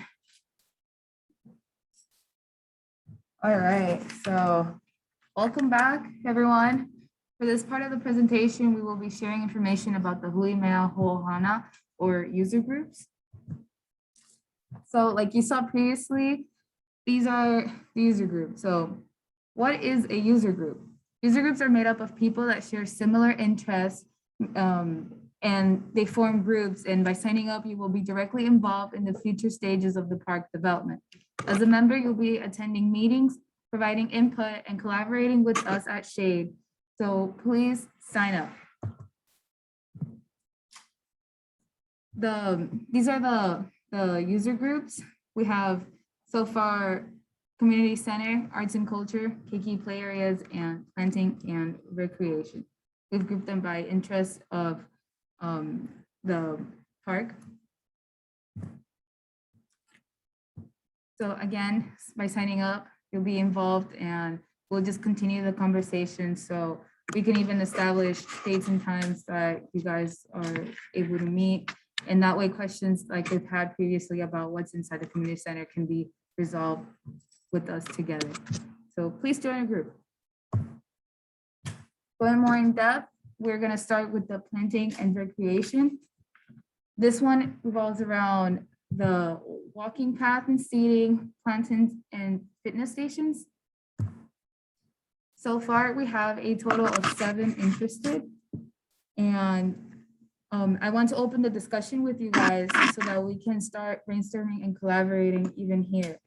All right, so welcome back, everyone. For this part of the presentation, we will be sharing information about the Hui Mea Ho'ohana, or user groups. So like you saw previously, these are the user groups. So what is a user group? User groups are made up of people that share similar interests, and they form groups, and by signing up, you will be directly involved in the future stages of the park development. As a member, you'll be attending meetings, providing input, and collaborating with us at Shade. So please sign up. These are the user groups. We have so far community center, arts and culture, keiki play areas, and planting and recreation. We've grouped them by interest of the park. So again, by signing up, you'll be involved and we'll just continue the conversation. So we can even establish dates and times that you guys are able to meet. And that way questions like we've had previously about what's inside the community center can be resolved with us together. So please join a group. Going more in depth, we're gonna start with the planting and recreation. This one revolves around the walking path and seating, plantings and fitness stations. So far, we have a total of 7 interested. And I want to open the discussion with you guys so that we can start brainstorming and collaborating even here.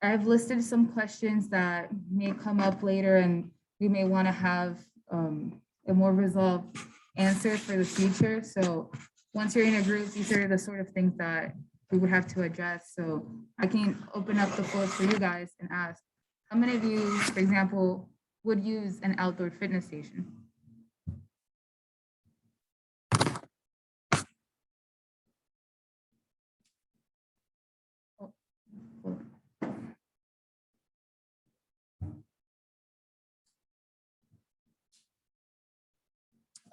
I've listed some questions that may come up later and we may want to have a more resolved answer for the future. So once you're in a group, these are the sort of things that we would have to address. So I can open up the floor for you guys and ask, how many of you, for example, would use an outdoor fitness station?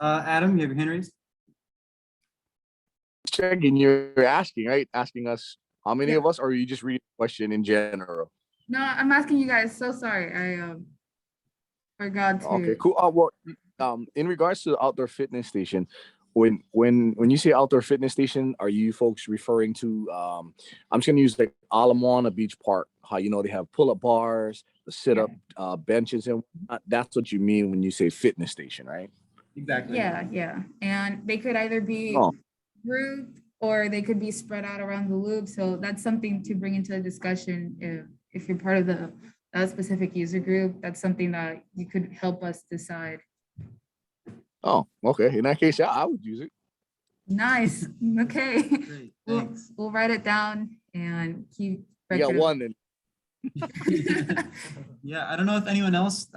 Adam, you have your hand raised? Checking, you're asking, right? Asking us how many Yeah. of us, or are you just reading the question in general? No, I'm asking you guys. So sorry. I forgot to. Okay, cool. Well, in regards to the outdoor fitness station, when you say outdoor fitness station, are you folks referring to? I'm just gonna use like Ala Moana Beach Park. How they have pull-up bars, the sit-up benches, and whatnot. That's what you mean when you say fitness station, right? Exactly. Yeah. And they could either be grouped or they could be spread out around the loop. So that's something to bring into the discussion if you're part of that specific user group. That's something that you could help us decide. Oh, okay. In that case, yeah, I would use it. Nice. Okay. Great, thanks. We'll write it down and keep. You got one then. Yeah, I don't know if anyone else,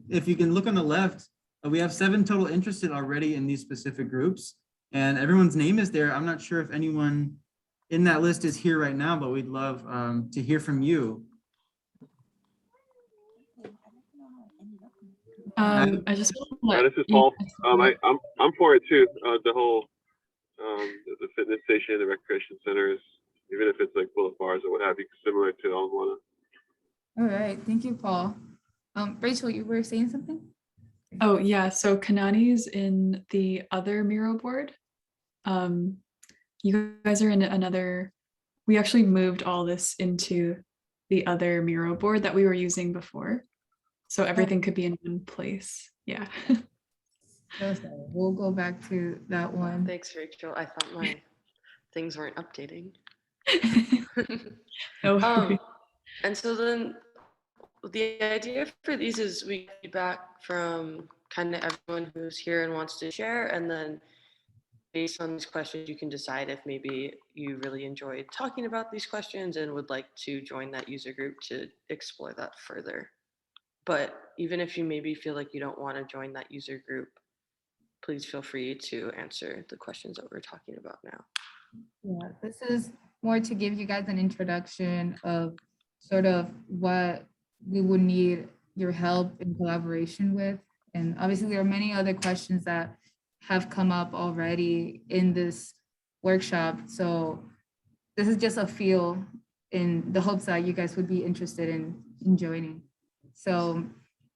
if you can look on the left, we have 7 total interested already in these specific groups and everyone's name is there. I'm not sure if anyone in that list is here right now, but we'd love to hear from you. I just This is Paul. I'm for it too. The whole the fitness station, the recreation centers, even if it's like pull-up bars or what have you, similar to Ala Moana. All right. Thank you, Paul. Rachel, you were saying something? Oh yeah, so Kanani's in the other Miro board. you guys are in another, we actually moved all this into the other Miro board that we were using before. So everything could be in one place. Yeah. So sorry. We'll go back to that one. Thanks, Rachel. I thought my things weren't updating. No worries. And so then the idea for these is we get feedback from kind of everyone who's here and wants to share, and then based on these questions, you can decide if maybe you really enjoyed talking about these questions and would like to join that user group to explore that further. But even if you maybe feel like you don't want to join that user group, please feel free to answer the questions that we're talking about now. Yeah, this is more to give you guys an introduction of sort of what we would need your help and collaboration with. And obviously there are many other questions that have come up already in this workshop. So this is just a feel in the hopes that you guys would be interested in joining. So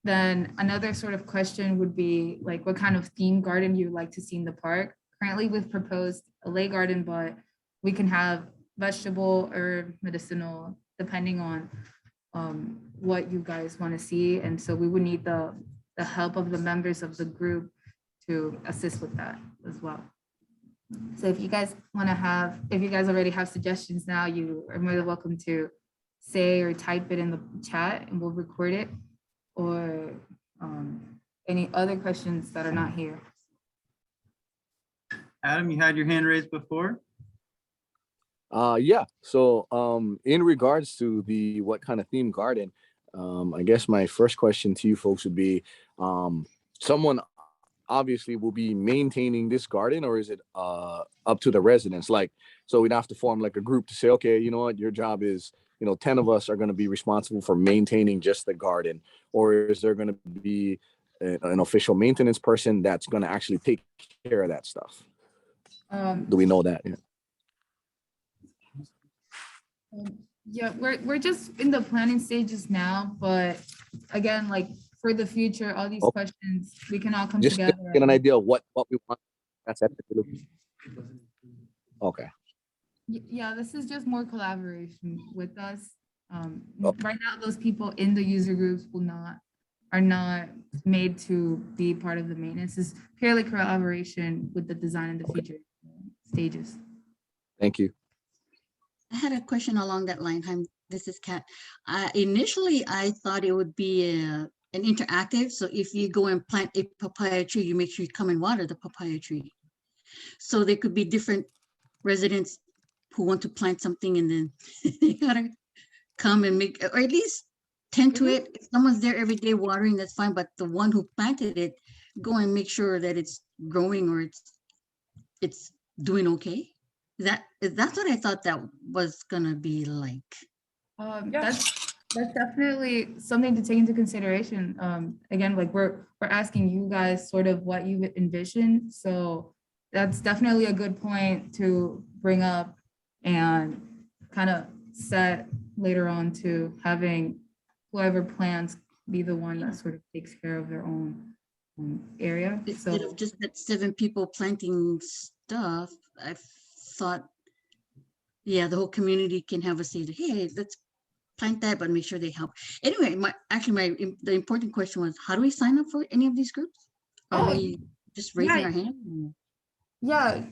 then another sort of question would be like, what kind of theme garden you would like to see in the park? Currently we've proposed a lay garden, but we can have vegetable, herb, medicinal, depending on what you guys want to see. And so we would need the help of the members of the group to assist with that as well. So if you guys want to have, if you guys already have suggestions now, you are more than welcome to say or type it in the chat and we'll record it, or any other questions that are not here. Adam, you had your hand raised before. Yeah, so in regards to the what kind of theme garden, I guess my first question to you folks would be, someone obviously will be maintaining this garden, or is it up to the residents? Like, so we'd have to form like a group to say, okay, you know what, your job is, 10 of us are going to be responsible for maintaining just the garden, or is there going to be an official maintenance person that's going to actually take care of that stuff? Do we know that? Yeah. Yeah, we're just in the planning stages now, but again, like for the future, all these questions, we can all come Just together. get an idea of what we want. That's it. Okay. Yeah, this is just more collaboration with us. Right now, those people in the user groups are not made to be part of the maintenance. It's purely collaboration with the design and the future stages. Thank you. I had a question along that line. Hi, this is Kat. Initially, I thought it would be an interactive. So if you go and plant a papaya tree, you make sure you come and water the papaya tree. So there could be different residents who want to plant something, and then you gotta come and make, or at least tend to it. If someone's there every day watering, that's fine. But the one who planted it, go and make sure that it's growing or it's doing okay. That's what I thought that was gonna be like. That's definitely something to take into consideration. Again, like we're asking you guys sort of what you envision. So that's definitely a good point to bring up and kind of set later on to having whoever plans be the one that sort of takes care of their own area. Instead of just that 7 people planting stuff, I thought, yeah, the whole community can have a say. Hey, let's plant that, but make sure they help. Anyway, the important question was, how do we sign up for any of these groups? Are we just raising our hand? Yeah,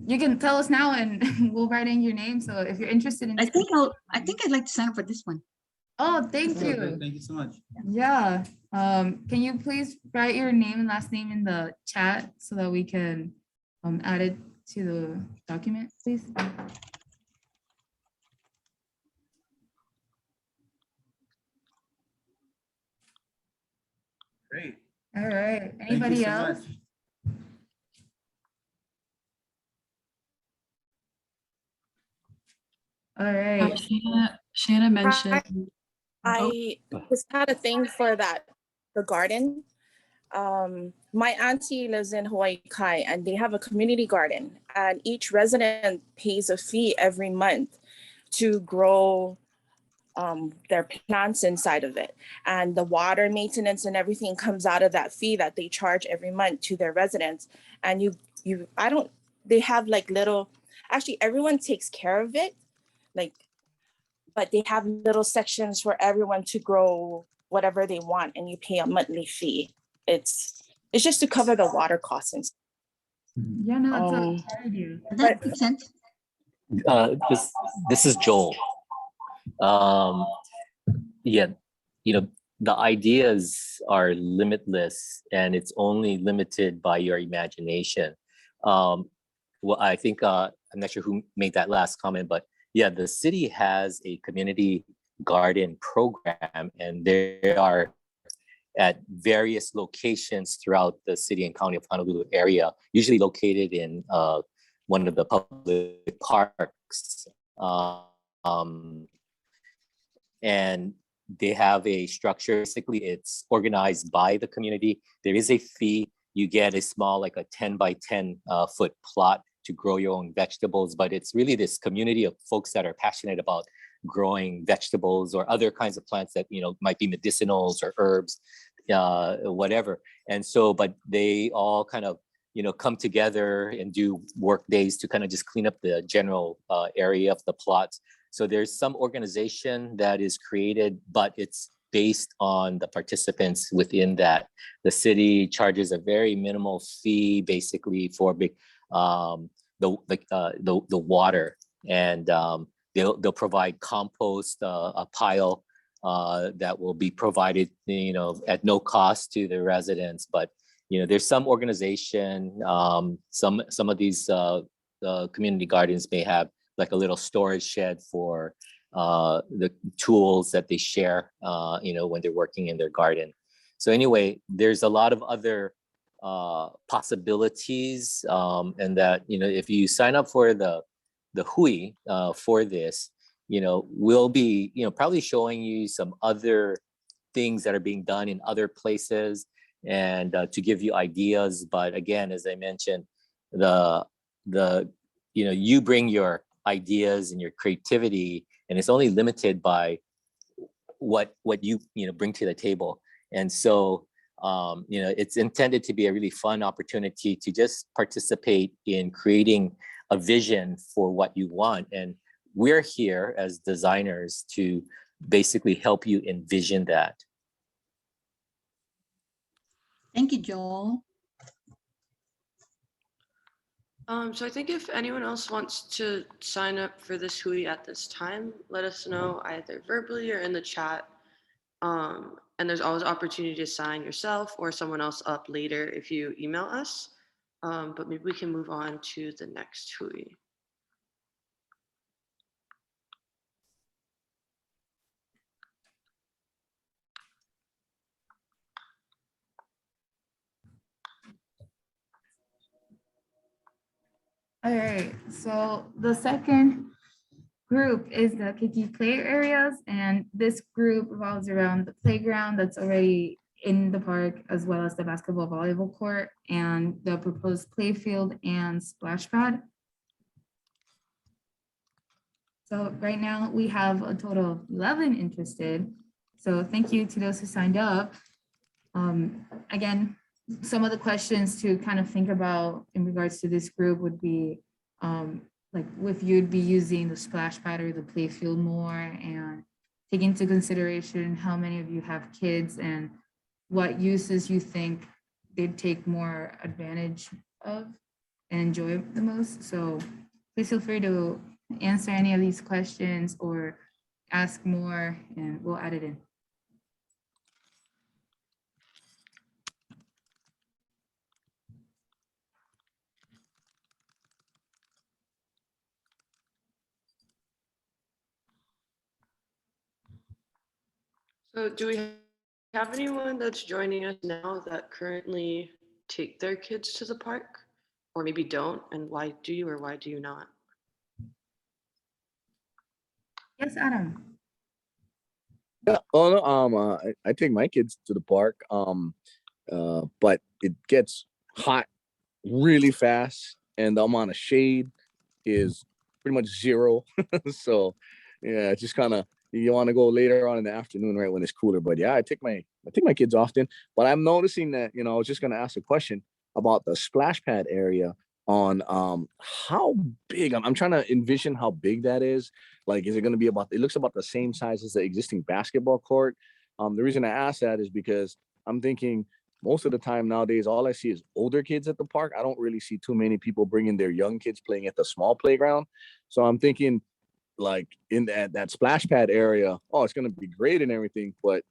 you can tell us now and we'll write in your name. So if you're interested in, I think I'd like to sign up for this one. Oh, thank you. Thank you so much. Yeah. Can you please write your name and last name in the chat so that we can add it to the document, please? Great. All right. Thank you Anybody so else? much. All right. Shanna mentioned. I just had a thing for the garden. My auntie lives in Hawaii Kai, and they have a community garden, and each resident pays a fee every month to grow their plants inside of it, and the water maintenance and everything comes out of that fee that they charge every month to their residents. And they have like little, actually everyone takes care of it, like, but they have little sections for everyone to grow whatever they want, and you pay a monthly fee. It's just to cover the water costs and stuff. Yeah, no, that's a good idea. That makes sense. This is Joel. Yeah, the ideas are limitless, and it's only limited by your imagination. Well, I think I'm not sure who made that last comment, but yeah, the city has a community garden program, and they are at various locations throughout the city and county of Honolulu area, usually located in one of the public parks. And they have a structure. Basically, it's organized by the community. There is a fee. You get a small, like a 10 by 10 foot plot to grow your own vegetables, but it's really this community of folks that are passionate about growing vegetables or other kinds of plants that might be medicinals or herbs, whatever. And so, but they all kind of come together and do work days to kind of just clean up the general area of the plots. So there's some organization that is created, but it's based on the participants within that. The city charges a very minimal fee, basically, for the water, and they'll provide compost, a pile that will be provided, at no cost to the residents. But there's some organization. Some of these community gardens may have like a little storage shed for the tools that they share, when they're working in their garden. So anyway, there's a lot of other possibilities, and that, if you sign up for the hui for this, we'll be, probably showing you some other things that are being done in other places, and to give you ideas. But again, as I mentioned, you bring your ideas and your creativity, and it's only limited by what you bring to the table. And so it's intended to be a really fun opportunity to just participate in creating a vision for what you want. And we're here as designers to basically help you envision that. Thank you, Joel. So I think if anyone else wants to sign up for this hui at this time, let us know either verbally or in the chat. And there's always opportunity to sign yourself or someone else up later if you email us. But maybe we can move on to the next hui. All right, so the second group is the Keiki play areas, and this group revolves around the playground that's already in the park, as well as the basketball volleyball court and the proposed play field and splash pad. So right now we have a total of 11 interested. So thank you to those who signed up. Again, some of the questions to kind of think about in regards to this group would be like if you'd be using the splash pad or the play field more, and take into consideration how many of you have kids and what uses you think they'd take more advantage of and enjoy the most. So please feel free to answer any of these questions or ask more, and we'll add it in. So do we have anyone that's joining us now that currently take their kids to the park, or maybe don't, and why do you or why do you not? Yes, Adam. Yeah, oh no, I take my kids to the park, but it gets hot really fast, and the amount of shade is pretty much zero. So yeah, it's just kind of, you want to go later on in the afternoon, right, when it's cooler. But yeah, I take my kids often. But I'm noticing that, I was just gonna ask a question about the splash pad area. on how big, I'm trying to envision how big that is. Like, is it going to be about, it looks about the same size as the existing basketball court. The reason I ask that is because I'm thinking most of the time nowadays, all I see is older kids at the park. I don't really see too many people bringing their young kids playing at the small playground. So I'm thinking like in that splash pad area, oh, it's going to be great and everything, but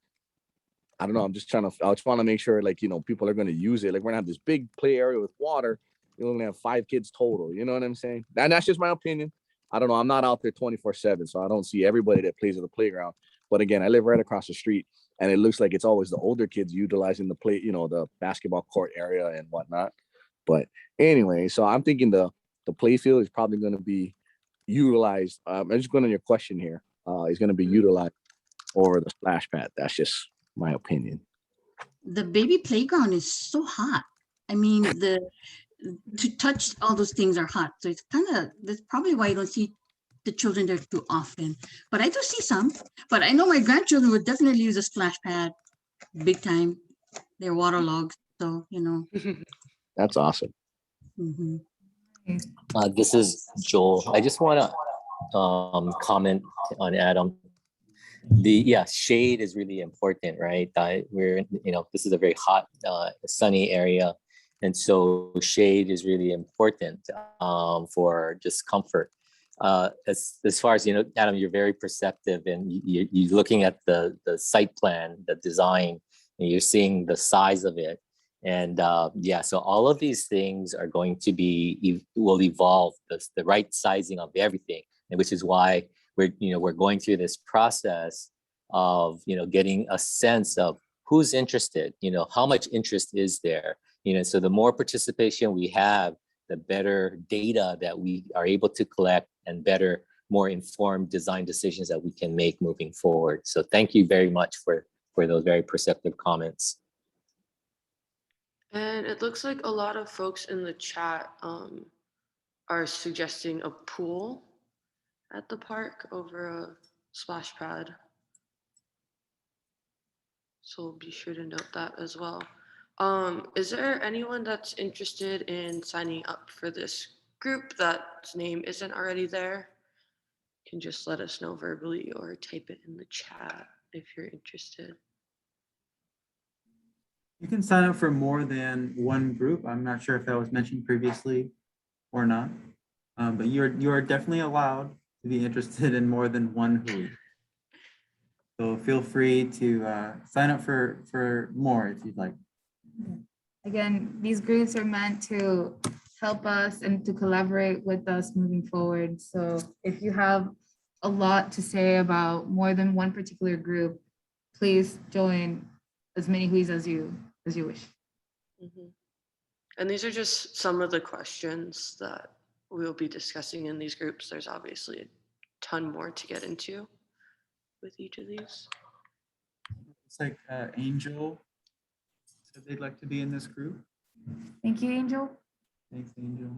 I don't know. I just want to make sure, like, people are going to use it. Like, we're going to have this big play area with water. You only have 5 kids total. You know what I'm saying? And that's just my opinion. I don't know. I'm not out there 24/7, so I don't see everybody that plays at the playground. But again, I live right across the street, and it looks like it's always the older kids utilizing the basketball court area and whatnot. But anyway, so I'm thinking the play field is probably going to be utilized. I'm just going on your question here. Is going to be utilized over the splash pad. That's just my opinion. The baby playground is so hot. I mean, to touch all those things are hot. So it's that's probably why you don't see the children there too often. But I do see some. But I know my grandchildren would definitely use a splash pad big time. They're waterlogged. So, That's awesome. Mm-hmm. This is Joel. I just want to comment on Adam. Shade is really important, right? This is a very hot, sunny area. And so shade is really important for just comfort. As far as, Adam, you're very perceptive, and you're looking at the site plan, the design, and you're seeing the size of it. And so all of these things are going to will evolve the right sizing of everything, and which is why we're going through this process of getting a sense of who's interested, how much interest is there, so the more participation we have, the better data that we are able to collect, and better, more informed design decisions that we can make moving forward. So thank you very much for those very perceptive comments. And it looks like a lot of folks in the chat are suggesting a pool at the park over a splash pad. So we'll be sure to note that as well. Is there anyone that's interested in signing up for this group that's name isn't already there? You can just let us know verbally or type it in the chat if you're interested. You can sign up for more than one group. I'm not sure if that was mentioned previously or not, but you are definitely allowed to be interested in more than one hui. So feel free to sign up for more if you'd like. Again, these groups are meant to help us and to collaborate with us moving forward. So if you have a lot to say about more than one particular group, please join as many huis as you wish. Mm-hmm. And these are just some of the questions that we'll be discussing in these groups. There's obviously a ton more to get into with each of these. It's like Angel said they'd like to be in this group. Thank you, Angel. Thanks, Angel.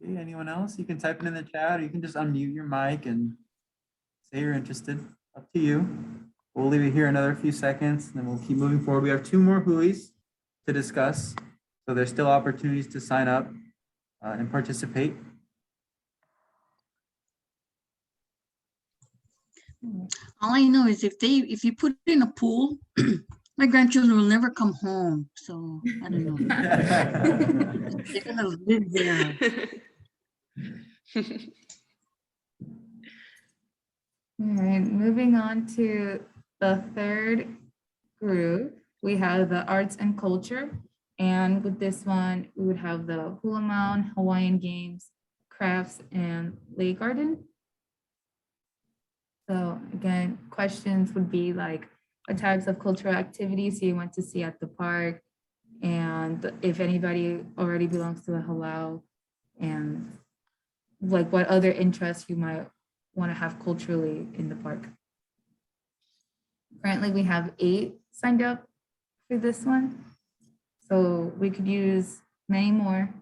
Okay, anyone else? You can type it in the chat, or you can just unmute your mic and say you're interested. Up to you. We'll leave it here another few seconds, and then we'll keep moving forward. We have 2 more huis to discuss, so there's still opportunities to sign up and participate. All I know is if you put in a pool, my grandchildren will never come home. So I don't know. They're gonna live there. All right, moving on to the third group, we have the arts and culture. And with this one, we would have the hula mound, Hawaiian games, crafts, and lake garden. So again, questions would be like, what types of cultural activities do you want to see at the park? And if anybody already belongs to the halau, and like what other interests you might want to have culturally in the park. Currently, we have 8 signed up for this one. So we could use many more.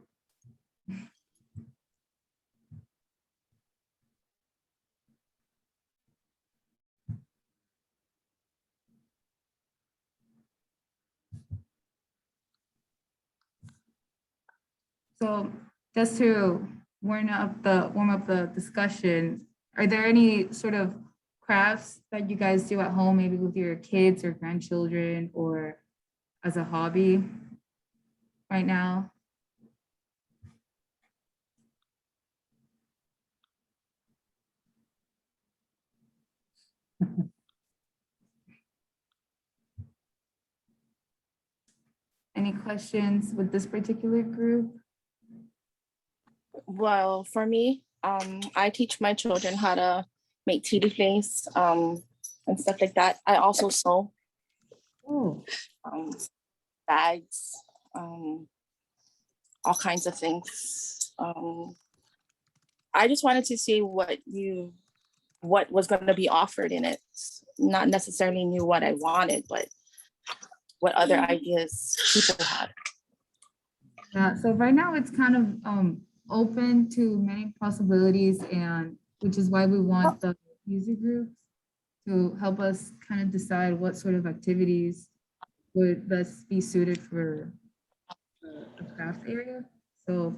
So just to warm up the discussion, are there any sort of crafts that you guys do at home, maybe with your kids or grandchildren or as a hobby right now? Any questions with this particular group? Well, for me, I teach my children how to make tea leaf lace, and stuff like that. I also sew Oh, bags, all kinds of things. I just wanted to see what was going to be offered in it. Not necessarily knew what I wanted, but what other ideas people had. yeah, so right now it's kind of open to many possibilities, and which is why we want the user groups to help us kind of decide what sort of activities would best be suited for the craft area. So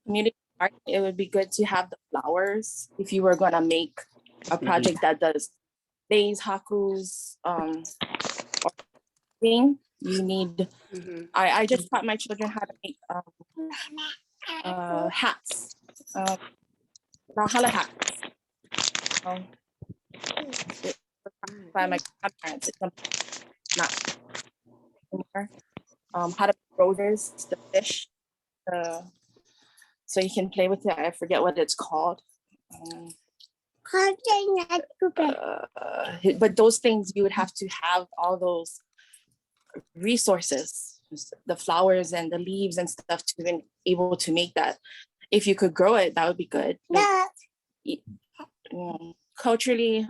Community art, it would be good to have the flowers if you were going to make a project that does days, hakus, or thing. You need. I just taught my children how to make hats, Valhalla hats. By my grandparents, it's not anymore. How to make roses, the fish, so you can play with it. I forget what it's called. But those things, you would have to have all those resources, the flowers and the leaves and stuff, to be able to make that. If you could grow it, that would be good. Culturally,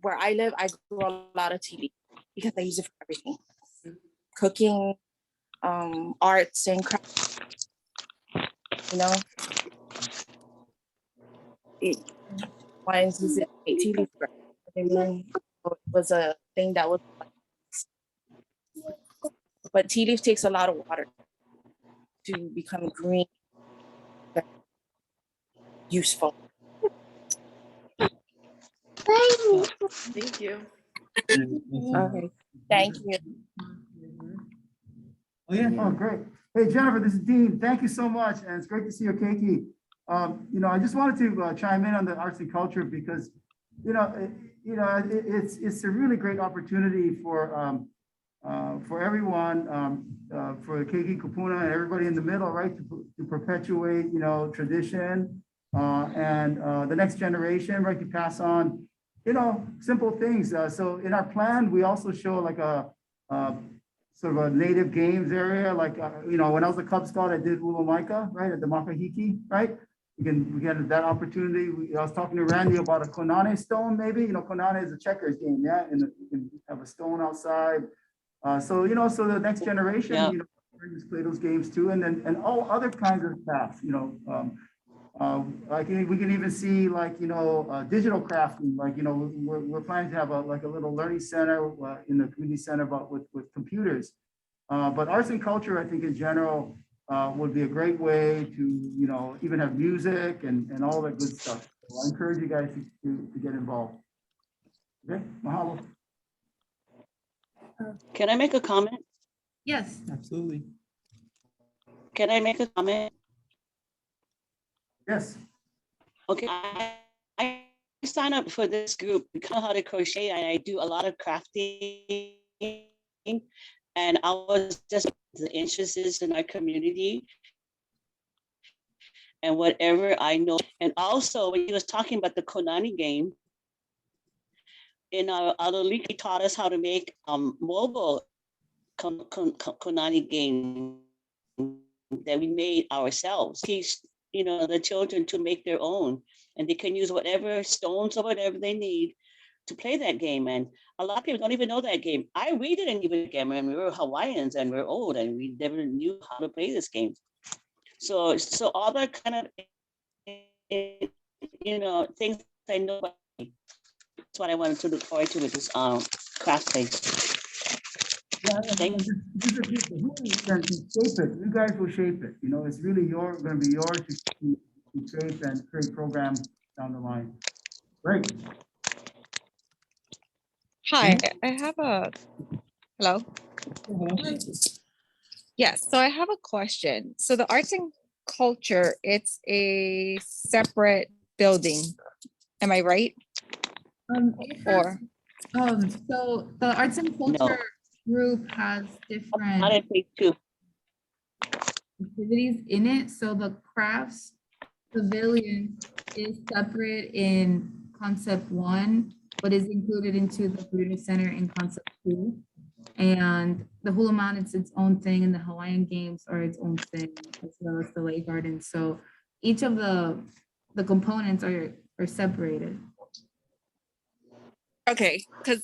where I live, I grow a lot of tea leaf because I use it for everything. Cooking, arts and crafts, you know. Wines use it to make tea leaf bread. It was a thing that was, but tea leaf takes a lot of water to become green, useful. Thank you. Okay, thank you. Oh, yeah. Oh, great. Hey, Jennifer, this is Dean. Thank you so much. And it's great to see you, Keiki. I just wanted to chime in on the arts and culture because, it's a really great opportunity for everyone, for Keiki Kupuna and everybody in the middle, right, to perpetuate, tradition and the next generation, right, to pass on, simple things. So in our plan, we also show like a sort of a native games area, like, when I was a Cub Scout, I did Ulu Maika, right, at the Makahiki, right? We get that opportunity. I was talking to Randy about a Konane stone, maybe. Konane is a checkers game, yeah? And you can have a stone outside. So the next generation, Yeah. Play those games too. And all other kinds of crafts, like we can even see digital crafting, we're planning to have a little learning center in the community center, but with computers. But arts and culture, I think in general, would be a great way to, even have music and all that good stuff. So I encourage you guys to get involved. Okay, mahalo. Can I make a comment? yes, Absolutely. Can I make a comment? Yes. Okay, I signed up for this group because I know how to crochet and I do a lot of crafting. And I was just interested in our community and whatever I know. And also when he was talking about the Konani game, in our league, he taught us how to make mobile Konani game that we made ourselves. Teach the children to make their own, and they can use whatever stones or whatever they need to play that game. And a lot of people don't even know that game. We didn't even game, and we were Hawaiians and we're old and we never knew how to play this game. So all that kind of things I know about. That's what I wanted to look forward to with this craft page. Thank This is who can shape it. You guys will shape it. You know, it's really going to be yours to shape and create programs down the line. Great. Hi, I have a, hello? Yes, so I have a question. So the arts and culture, it's a separate building. Am I right? It has, so the arts and culture group has different not in phase 2. activities in it. So the crafts pavilion is separate in concept 1, but is included into the community center in concept 2. And the hula mountain is its own thing, and the Hawaiian games are its own thing, as well as the lake garden. So each of the components are separated. Okay, because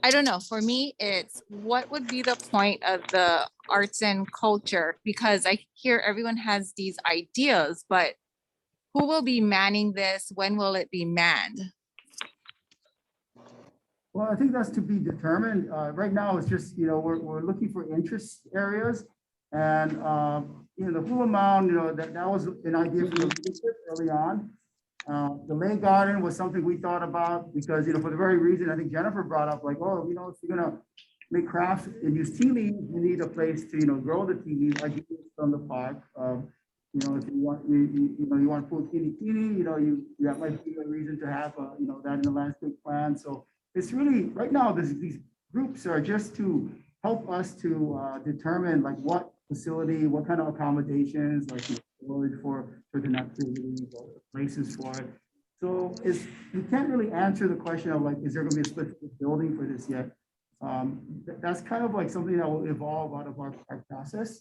I don't know, for me, it's what would be the point of the arts and culture? Because I hear everyone has these ideas, but who will be manning this? When will it be manned? Well, I think that's to be determined. Right now, it's just, you know, we're looking for interest areas. And, you know, the hula mound, you know, that was an idea from the leadership early on. The lake garden was something we thought about because, you know, for the very reason I think Jennifer brought up, like, oh, you know, if you're gonna make crafts and use tea leaves, you need a place to, you know, grow the tea leaves, ideas from the park. You know, if you want, you know, you want to pull teeny, you know, that might be a reason to have, you know, that in the landscape plan. So it's really, right now, these groups are just to help us to determine like what facility, what kind of accommodations, like storage for certain activities or places for it. So you can't really answer the question of like, is there going to be a specific building for this yet? That's kind of like something that will evolve out of our process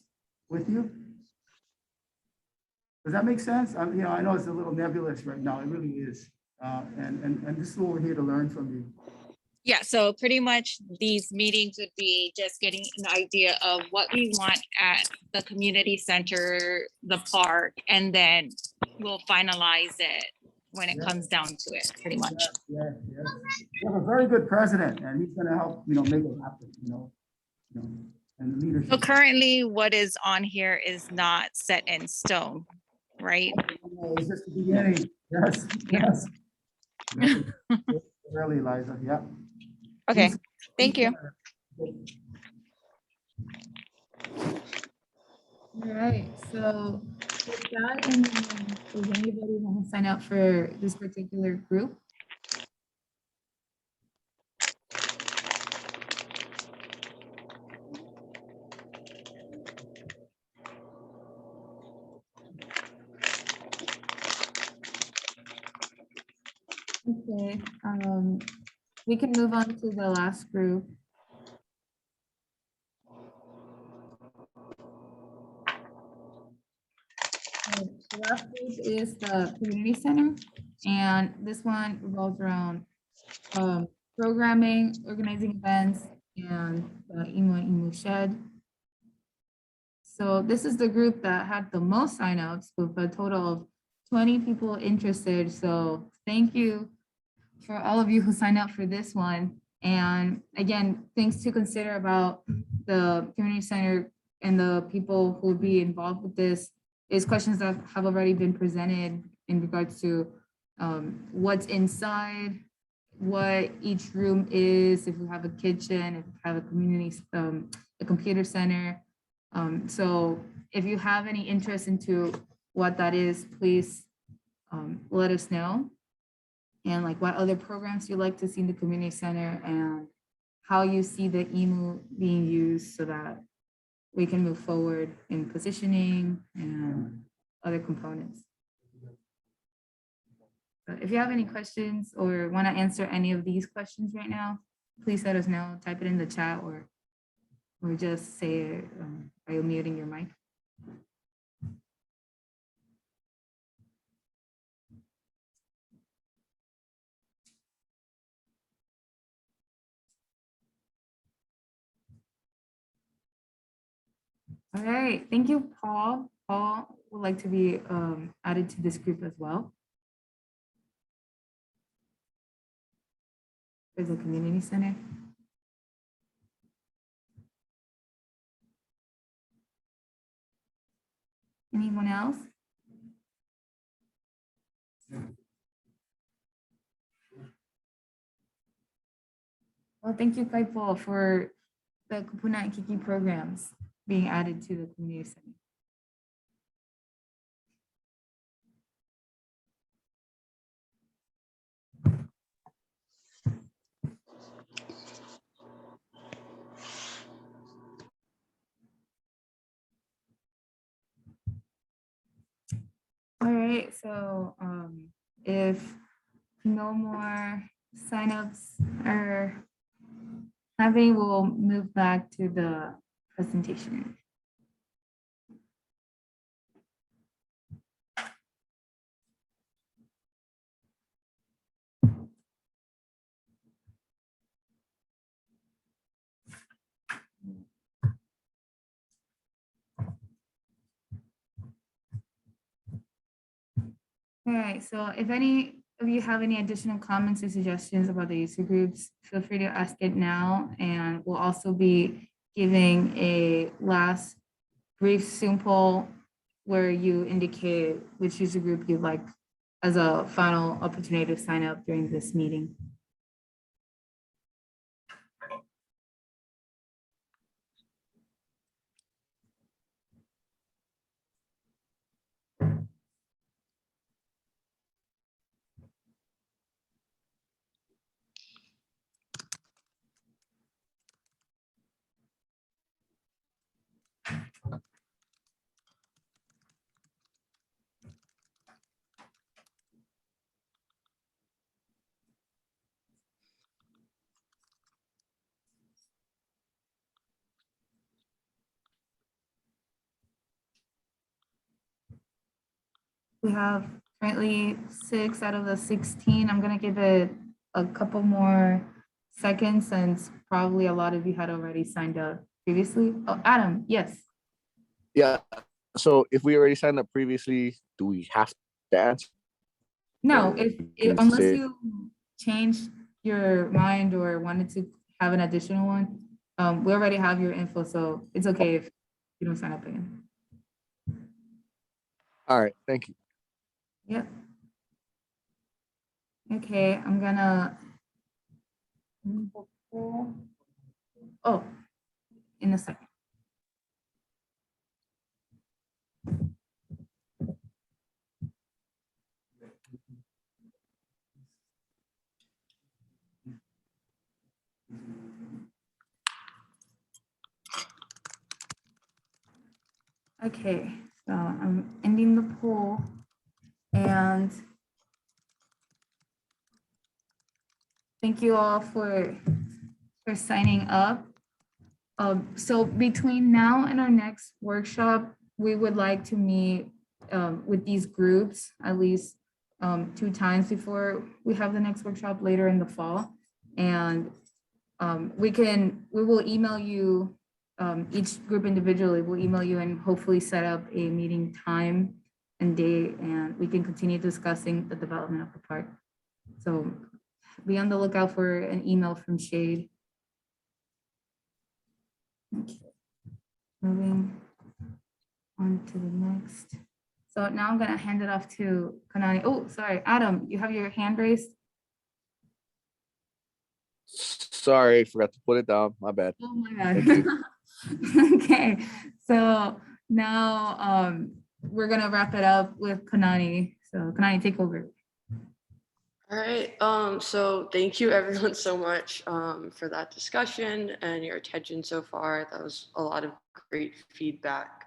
with you. Does that make sense? You know, I know it's a little nebulous right now. It really is. And this is what we're here to learn from you. Yeah, so pretty much these meetings would be just getting an idea of what we want at the community center, the park, and then we'll finalize it when it comes down to it, pretty much. Yeah. We have a very good president, and he's going to help, you know, make it happen, you know, and the leadership. So currently what is on here is not set in stone, right? It's just the beginning. Yes. Really, Liza, yeah. Okay, thank you. All right, so with that, and does anybody want to sign up for this particular group? Okay, we can move on to the last group. The last group is the community center, and this one revolves around programming, organizing events, and the Imu Shed. So this is the group that had the most signups with a total of 20 people interested. So thank you for all of you who signed up for this one. And again, things to consider about the community center and the people who will be involved with this is questions that have already been presented in regards to what's inside, what each room is, if we have a kitchen, if we have a community, a computer center. So if you have any interest into what that is, please let us know. And like what other programs you'd like to see in the community center and how you see the EMU being used so that we can move forward in positioning and other components. But if you have any questions or want to answer any of these questions right now, please let us know, type it in the chat or just say it. Are you muting your mic? All right, thank you, Paul. Paul would like to be added to this group as well. For the community center. Anyone else? Well, thank you, Kaipo, for the Kupuna and Kiki programs being added to the community center. All right, so if no more signups are having, we'll move back to the presentation. All right, so if any of you have any additional comments or suggestions about the user groups, feel free to ask it now. And we'll also be giving a last brief Zoom poll where you indicate which user group you'd like as a final opportunity to sign up during this meeting. We have currently 6 out of the 16. I'm gonna give it a couple more seconds since probably a lot of you had already signed up previously. Oh, Adam, yes. Yeah. So if we already signed up previously, do we have to answer? No, Or if we can unless say- you changed your mind or wanted to have an additional one, we already have your info, so it's okay if you don't sign up again. All right, thank you. Yep. Okay, I'm gonna. Oh, in a second. Okay, so I'm ending the poll and thank you all for signing up. So between now and our next workshop, we would like to meet with these groups at least 2 times before we have the next workshop later in the fall. And we will email you, each group individually, we'll email you and hopefully set up a meeting time and date, and we can continue discussing the development of the park. So be on the lookout for an email from Shade. Okay. Moving on to the next. So now I'm gonna hand it off to Kanani. Oh, sorry, Adam, you have your hand raised? Sorry, forgot to put it down. My bad. Oh my God. Thank you. Okay, so now we're gonna wrap it up with Kanani. So Kanani, take over. All right, so thank you everyone so much for that discussion and your attention so far. That was a lot of great feedback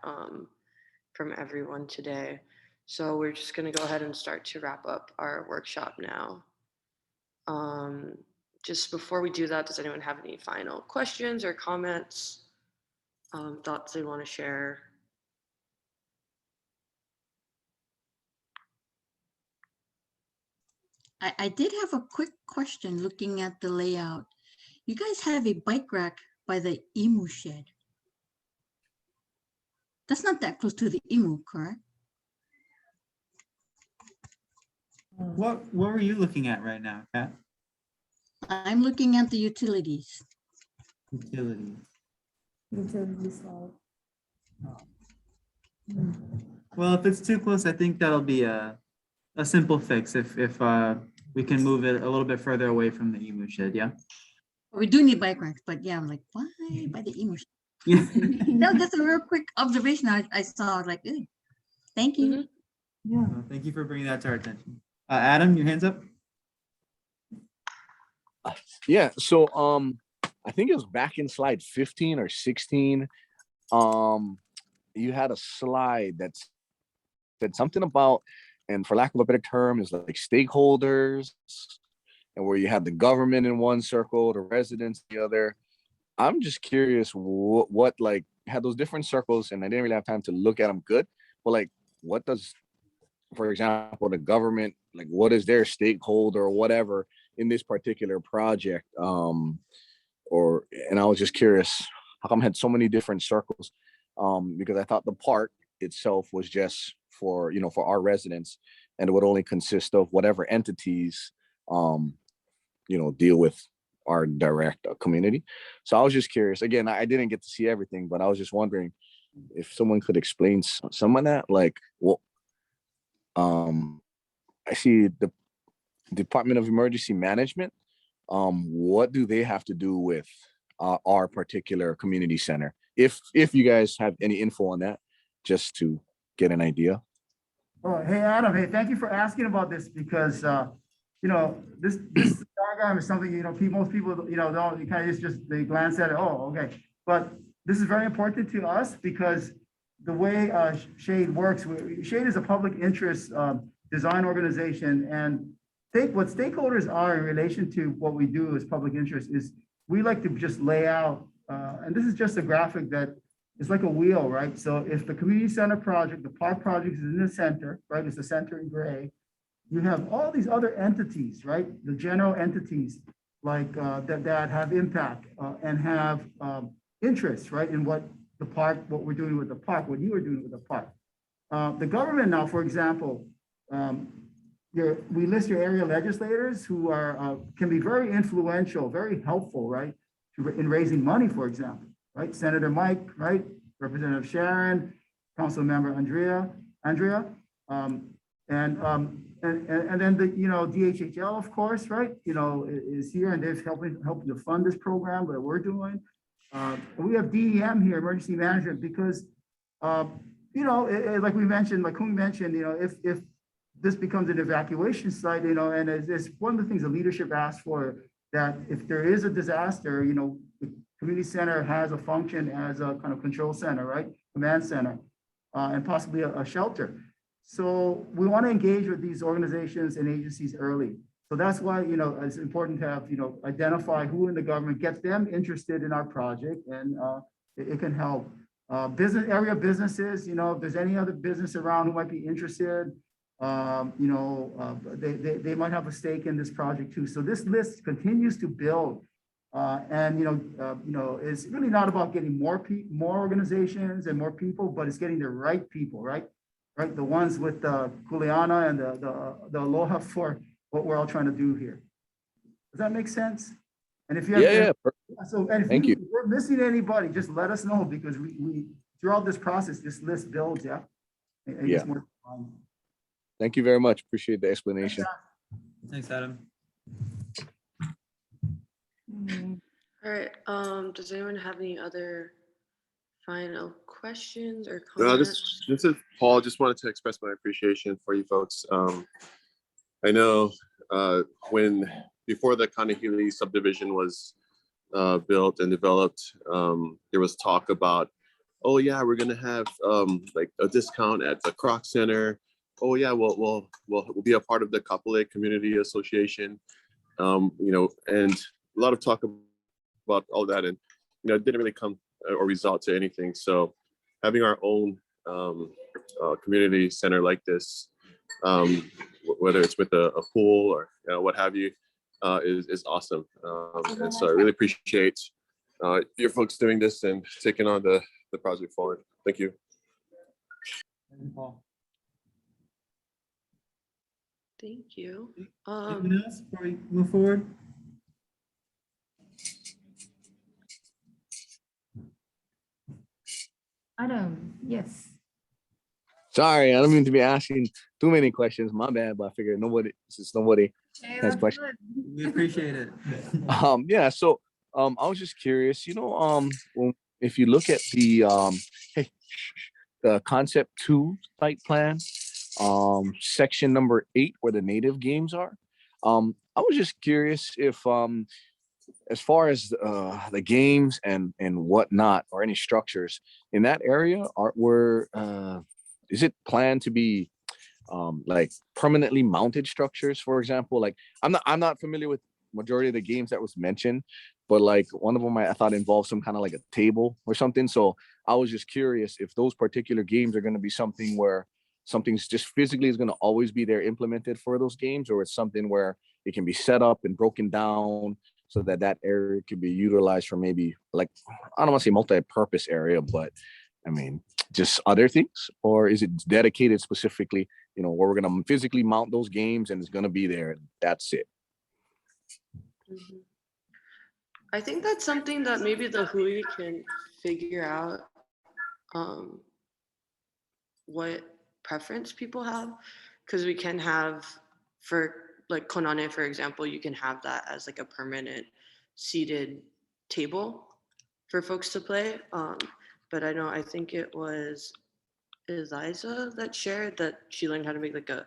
from everyone today. So we're just gonna go ahead and start to wrap up our workshop now. Just before we do that, does anyone have any final questions or comments, thoughts they want to share? I did have a quick question looking at the layout. You guys have a bike rack by the emu shed. That's not that close to the emu, correct? What were you looking at right now, Kat? I'm looking at the utilities. Utilities. Utility slide. Well, if it's too close, I think that'll be a simple fix if we can move it a little bit further away from the emu shed, yeah? We do need bike racks, but yeah, I'm like, why by the emu shed? Yeah. No, just a real quick observation. I saw like, "Ew." Thank you. Yeah. Thank you for bringing that to our attention. Adam, your hands up? Yeah, so I think it was back in slide 15 or 16. You had a slide that said something about, and for lack of a better term, is like stakeholders, and where you had the government in one circle, the residents the other. I'm just curious what like had those different circles, and I didn't really have time to look at them good, but like what does, for example, the government, like what is their stakeholder or whatever in this particular project? And I was just curious how come it had so many different circles? Because I thought the park itself was just for, you know, for our residents, and it would only consist of whatever entities, you know, deal with our direct community. So I was just curious. Again, I didn't get to see everything, but I was just wondering if someone could explain some of that. Like, well, I see the Department of Emergency Management. What do they have to do with our particular community center? If you guys have any info on that, just to get an idea. Oh, hey, Adam, hey, thank you for asking about this because, you know, this diagram is something, you know, most people, you know, don't, you kind of just, they glance at it, oh, okay. But this is very important to us because the way SHADE works, SHADE is a public interest design organization, and what stakeholders are in relation to what we do as public interest is we like to just lay out, and this is just a graphic that is like a wheel, right? So if the community center project, the park project is in the center, right? It's the center in gray. You have all these other entities, right? The general entities like that have impact and have interest, right? In what the park, what we're doing with the park, what you are doing with the park. The government now, for example, we list your area legislators who are can be very influential, very helpful, right? In raising money, for example, right? Senator Mike, right? Representative Sharon, Council Member Andrea, and then the, you know, DHHL, of course, right? You know, is here and they're helping to fund this program that we're doing. We have DEM here, emergency management, because you know, like we mentioned, like Kung mentioned, you know, if this becomes an evacuation site, you know, and it's one of the things the leadership asked for, that if there is a disaster, you know, the community center has a function as a kind of control center, right? Command center, and possibly a shelter. So we want to engage with these organizations and agencies early. So that's why, you know, it's important to have, you know, identify who in the government, get them interested in our project, and it can help. Area businesses, you know, if there's any other business around who might be interested, you know, they might have a stake in this project too. So this list continues to build, and you know, it's really not about getting more organizations and more people, but it's getting the right people, right? Right, the ones with the Kuleana and the aloha for what we're all trying to do here. Does that make sense? And if you have, so and if we're missing anybody, just let us know, because we throughout this process, this list builds, yeah. It gets more fun. Thank you very much. Appreciate the explanation. Thanks, Adam. All right, does anyone have any other final questions or No, comments? this is Paul. Just wanted to express my appreciation for you folks. I know before the Kānehili subdivision was built and developed, there was talk about, oh yeah, we're gonna have like a discount at the Croc Center. Oh yeah, we'll be a part of the Kapolei Community Association. You know, and a lot of talk about all that, and you know, it didn't really come or result to anything. So having our own community center like this, whether it's with a pool or what have you, is awesome. And so I really appreciate your folks doing this and taking on the project forward. Thank you. Thank you, Paul. Thank you. Anyone else before we move forward? Adam, yes. Sorry, I don't mean to be asking too many questions. My bad, but I figured since nobody Hey, has that's questions. good. We appreciate it. Yeah, so I was just curious, if you look at the hey, the concept 2 site plan, section number 8 where the native games are. I was just curious if as far as the games and whatnot or any structures in that area is it planned to be like permanently mounted structures, for example? Like I'm not familiar with majority of the games that was mentioned, but like one of them I thought involved some kind of like a table or something. So I was just curious if those particular games are going to be something where something's just physically is going to always be there implemented for those games, or it's something where it can be set up and broken down so that that area can be utilized for maybe like, I don't want to say multi-purpose area, but I mean, just other things, or is it dedicated specifically, where we're going to physically mount those games and it's going to be there and that's it? Mhm. I think that's something that maybe the Hui can figure out what preference people have, because we can have, for like Konane, for example, you can have that as like a permanent seated table for folks to play. But I think it was Eliza that shared that she learned how to make like a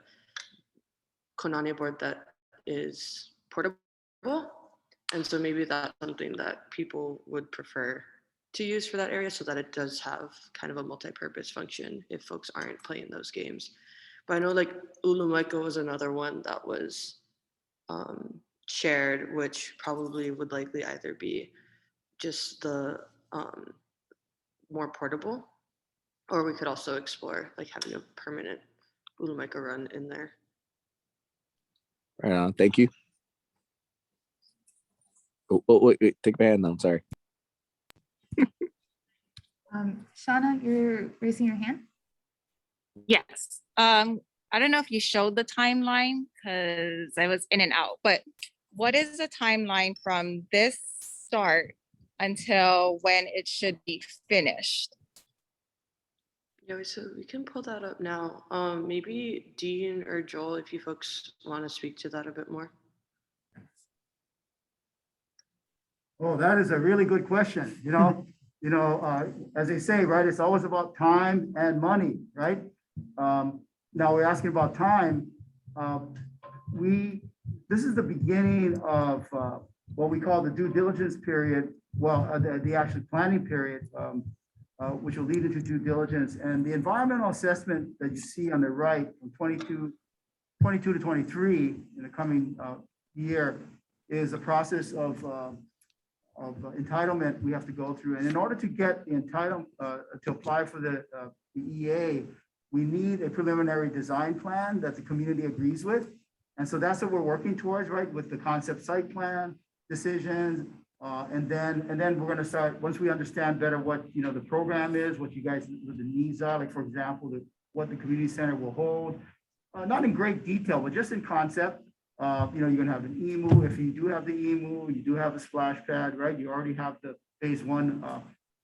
Konane board that is portable. And so maybe that's something that people would prefer to use for that area, so that it does have kind of a multi-purpose function if folks aren't playing those games. But I know like Ulumaika was another one that was shared, which probably would likely either be just the more portable, or we could also explore like having a permanent Ulumaika run in there. Right on. Thank you. Wait, take my hand now. I'm sorry. Shauna, you're raising your hand. Yes. I don't know if you showed the timeline because I was in and out, but what is the timeline from this start until when it should be finished? Yeah, so we can pull that up now. Maybe Dean or Joel, if you folks want to speak to that a bit more. Oh, that is a really good question. As they say, right, it's always about time and money, right? Now we're asking about time. This is the beginning of what we call the due diligence period. Well, the actual planning period, which will lead into due diligence. And the environmental assessment that you see on the right from 22 to 23 in the coming year is a process of entitlement we have to go through. And in order to get the entitlement, to apply for the EA, we need a preliminary design plan that the community agrees with. And so that's what we're working towards, right? With the concept site plan decisions. And then we're going to start, once we understand better what, the program is, what you guys, what the needs are, like for example, what the community center will hold, not in great detail, but just in concept. You're going to have an EMU. If you do have the EMU, you do have a splash pad, right? You already have the phase 1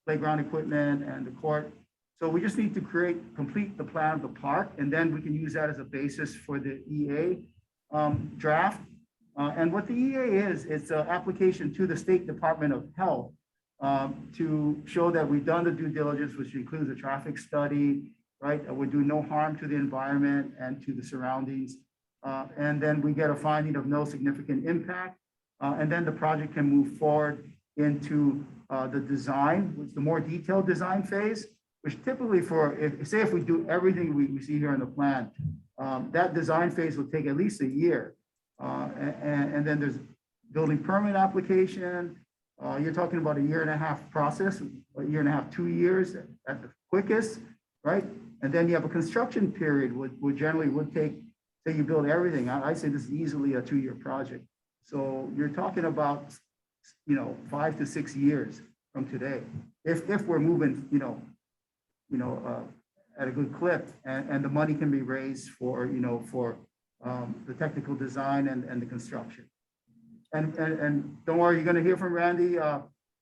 playground equipment and the court. So we just need to complete the plan of the park, and then we can use that as a basis for the EA draft. And what the EA is, it's an application to the State Department of Health to show that we've done the due diligence, which includes a traffic study, right? We do no harm to the environment and to the surroundings. And then we get a finding of no significant impact. And then the project can move forward into the design, which is the more detailed design phase, which typically if we do everything we see here in the plan, that design phase will take at least a year. And then there's building permit application. You're talking about a 1.5 year process, a 1.5 years, 2 years at the quickest, right? And then you have a construction period, which generally would take, say you build everything. I say this is easily a 2-year project. So you're talking about, 5 to 6 years from today, if we're moving, at a good clip, and the money can be raised for, the technical design and the construction. And don't worry, you're going to hear from Randy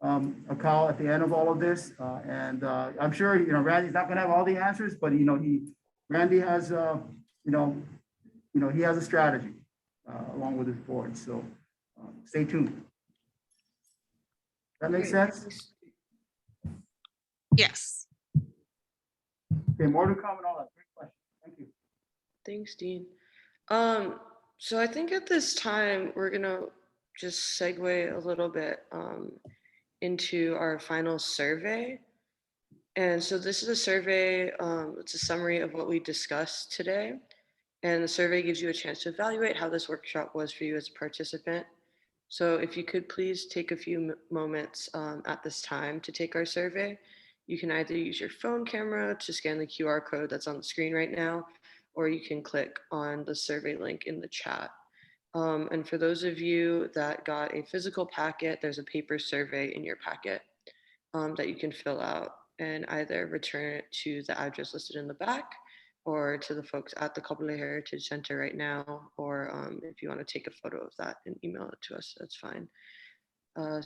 Akal at the end of all of this. And I'm sure, Randy's not going to have all the answers, but, he Randy has, he has a strategy along with his board. So stay tuned. That makes sense? Yes. Okay, more to come and all that. Great question. Thank you. Thanks, Dean. So I think at this time, we're gonna just segue a little bit into our final survey. And so this is a survey, it's a summary of what we discussed today. And the survey gives you a chance to evaluate how this workshop was for you as a participant. So if you could please take a few moments at this time to take our survey. You can either use your phone camera to scan the QR code that's on the screen right now, or you can click on the survey link in the chat. And for those of you that got a physical packet, there's a paper survey in your packet that you can fill out and either return it to the address listed in the back or to the folks at the Kapolei Heritage Center right now, or if you want to take a photo of that and email it to us, that's fine.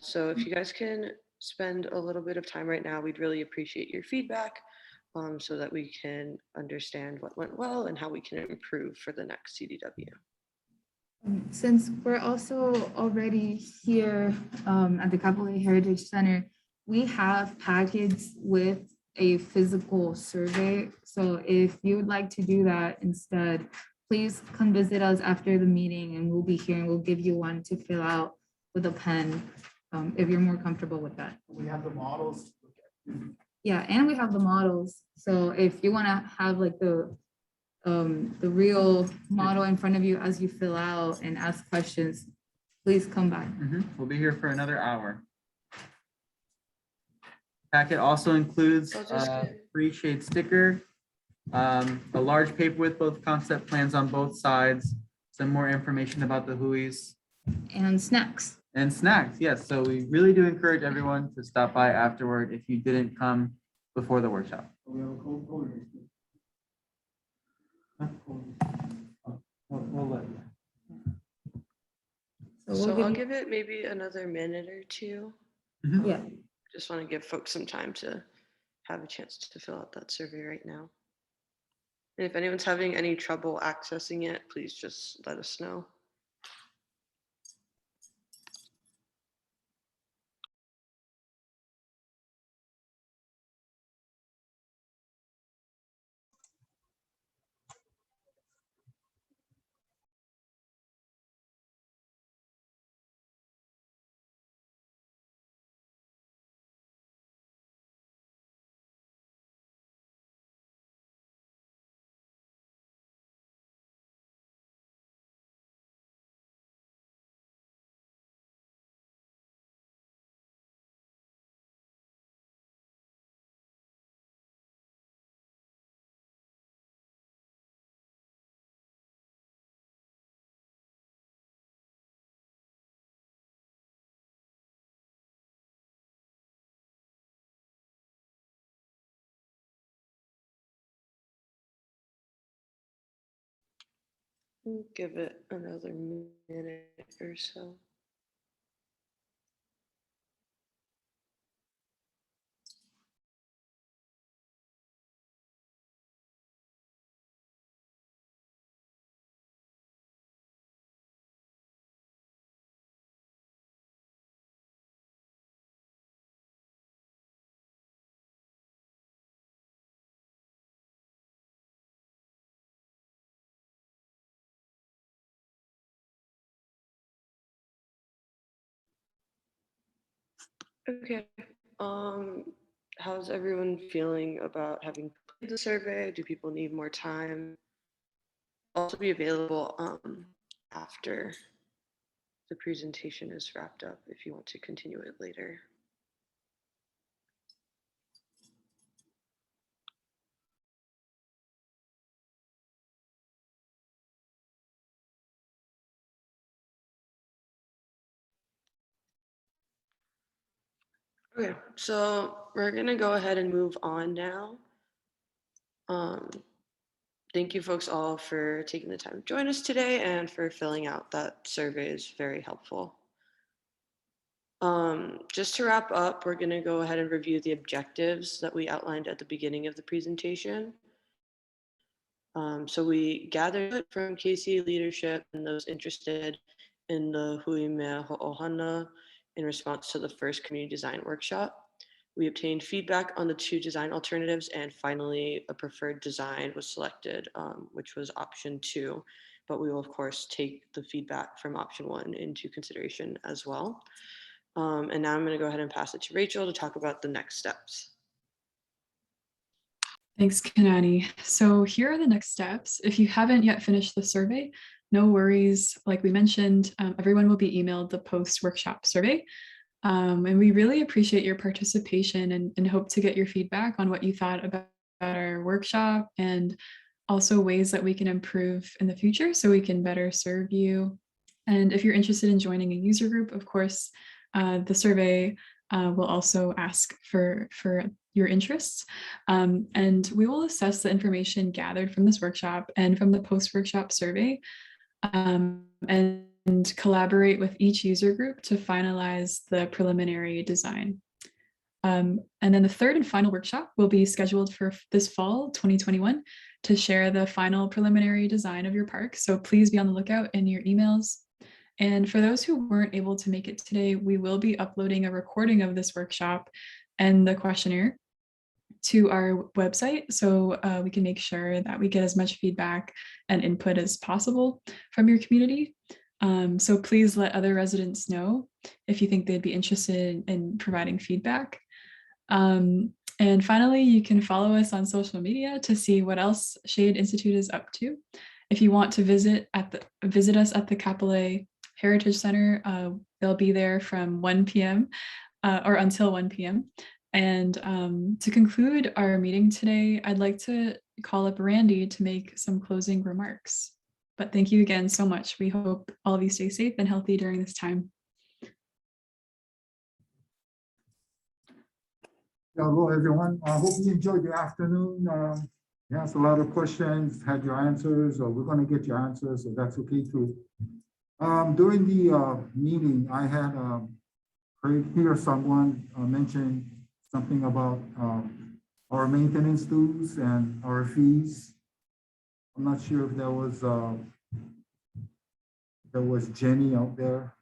So if you guys can spend a little bit of time right now, we'd really appreciate your feedback so that we can understand what went well and how we can improve for the next CDW. Since we're also already here at the Kapolei Heritage Center, we have packets with a physical survey. So if you would like to do that instead, please come visit us after the meeting and we'll be here and we'll give you one to fill out with a pen if you're more comfortable with that. We have the models. Yeah, and we have the models. So if you want to have like the real model in front of you as you fill out and ask questions, please come by. We'll be here for another hour. Packet also includes a free shade sticker, a large paper with both concept plans on both sides, some more information about the HUIs. And snacks. And snacks, yes. So we really do encourage everyone to stop by afterward if you didn't come before the workshop. We have a cold folder. We'll let you. So I'll give it maybe another minute or two. Yeah. Just want to give folks some time to have a chance to fill out that survey right now. And if anyone's having any trouble accessing it, please just let us know. Give it another minute or so. Okay. How's everyone feeling about having completed the survey? Do people need more time? Also be available after the presentation is wrapped up if you want to continue it later. Okay, so we're gonna go ahead and move on now. Thank you folks all for taking the time to join us today and for filling out that survey is very helpful. Just to wrap up, we're gonna go ahead and review the objectives that we outlined at the beginning of the presentation. So we gathered from KC leadership and those interested in the Huime Ho'ohana in response to the first community design workshop. We obtained feedback on the 2 design alternatives, and finally a preferred design was selected, which was option 2. But we will of course take the feedback from option 1 into consideration as well. And now I'm going to go ahead and pass it to Rachel to talk about the next steps. Thanks, Kanani. So here are the next steps. If you haven't yet finished the survey, no worries. Like we mentioned, everyone will be emailed the post-workshop survey. And we really appreciate your participation and hope to get your feedback on what you thought about our workshop and also ways that we can improve in the future so we can better serve you. And if you're interested in joining a user group, of course, the survey will also ask for your interests. And we will assess the information gathered from this workshop and from the post-workshop survey and collaborate with each user group to finalize the preliminary design. And then the 3rd and final workshop will be scheduled for this fall 2021 to share the final preliminary design of your park. So please be on the lookout in your emails. And for those who weren't able to make it today, we will be uploading a recording of this workshop and the questionnaire to our website so we can make sure that we get as much feedback and input as possible from your community. So please let other residents know if you think they'd be interested in providing feedback. And finally, you can follow us on social media to see what else Shade Institute is up to. If you want to visit us at the Kapolei Heritage Center, they'll be there from 1 p.m. Or until 1 p.m. And to conclude our meeting today, I'd like to call up Randy to make some closing remarks. But thank you again so much. We hope all of you stay safe and healthy during this time. Hello, everyone. I hope you enjoyed the afternoon. You asked a lot of questions, had your answers, or we're going to get your answers, so that's okay too. During the meeting, I had hear someone mention something about our maintenance dues and our fees. I'm not sure if there was Jenny out there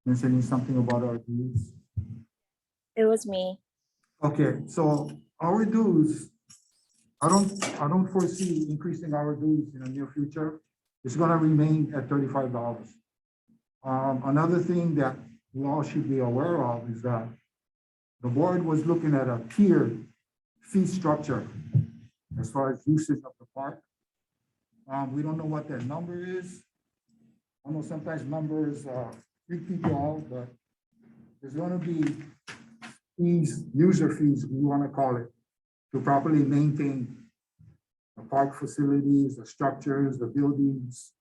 mentioning something about our dues. It was me. Okay, so our dues, I don't foresee increasing our dues in the near future. It's going to remain at $35. Another thing that we all should be aware of is that the board was looking at a tiered fee structure as far as usage of the park. We don't know what that number is. I know sometimes numbers freak people out, but there's going to be fees, user fees, we want to call it, to properly maintain the park facilities, the structures, the buildings,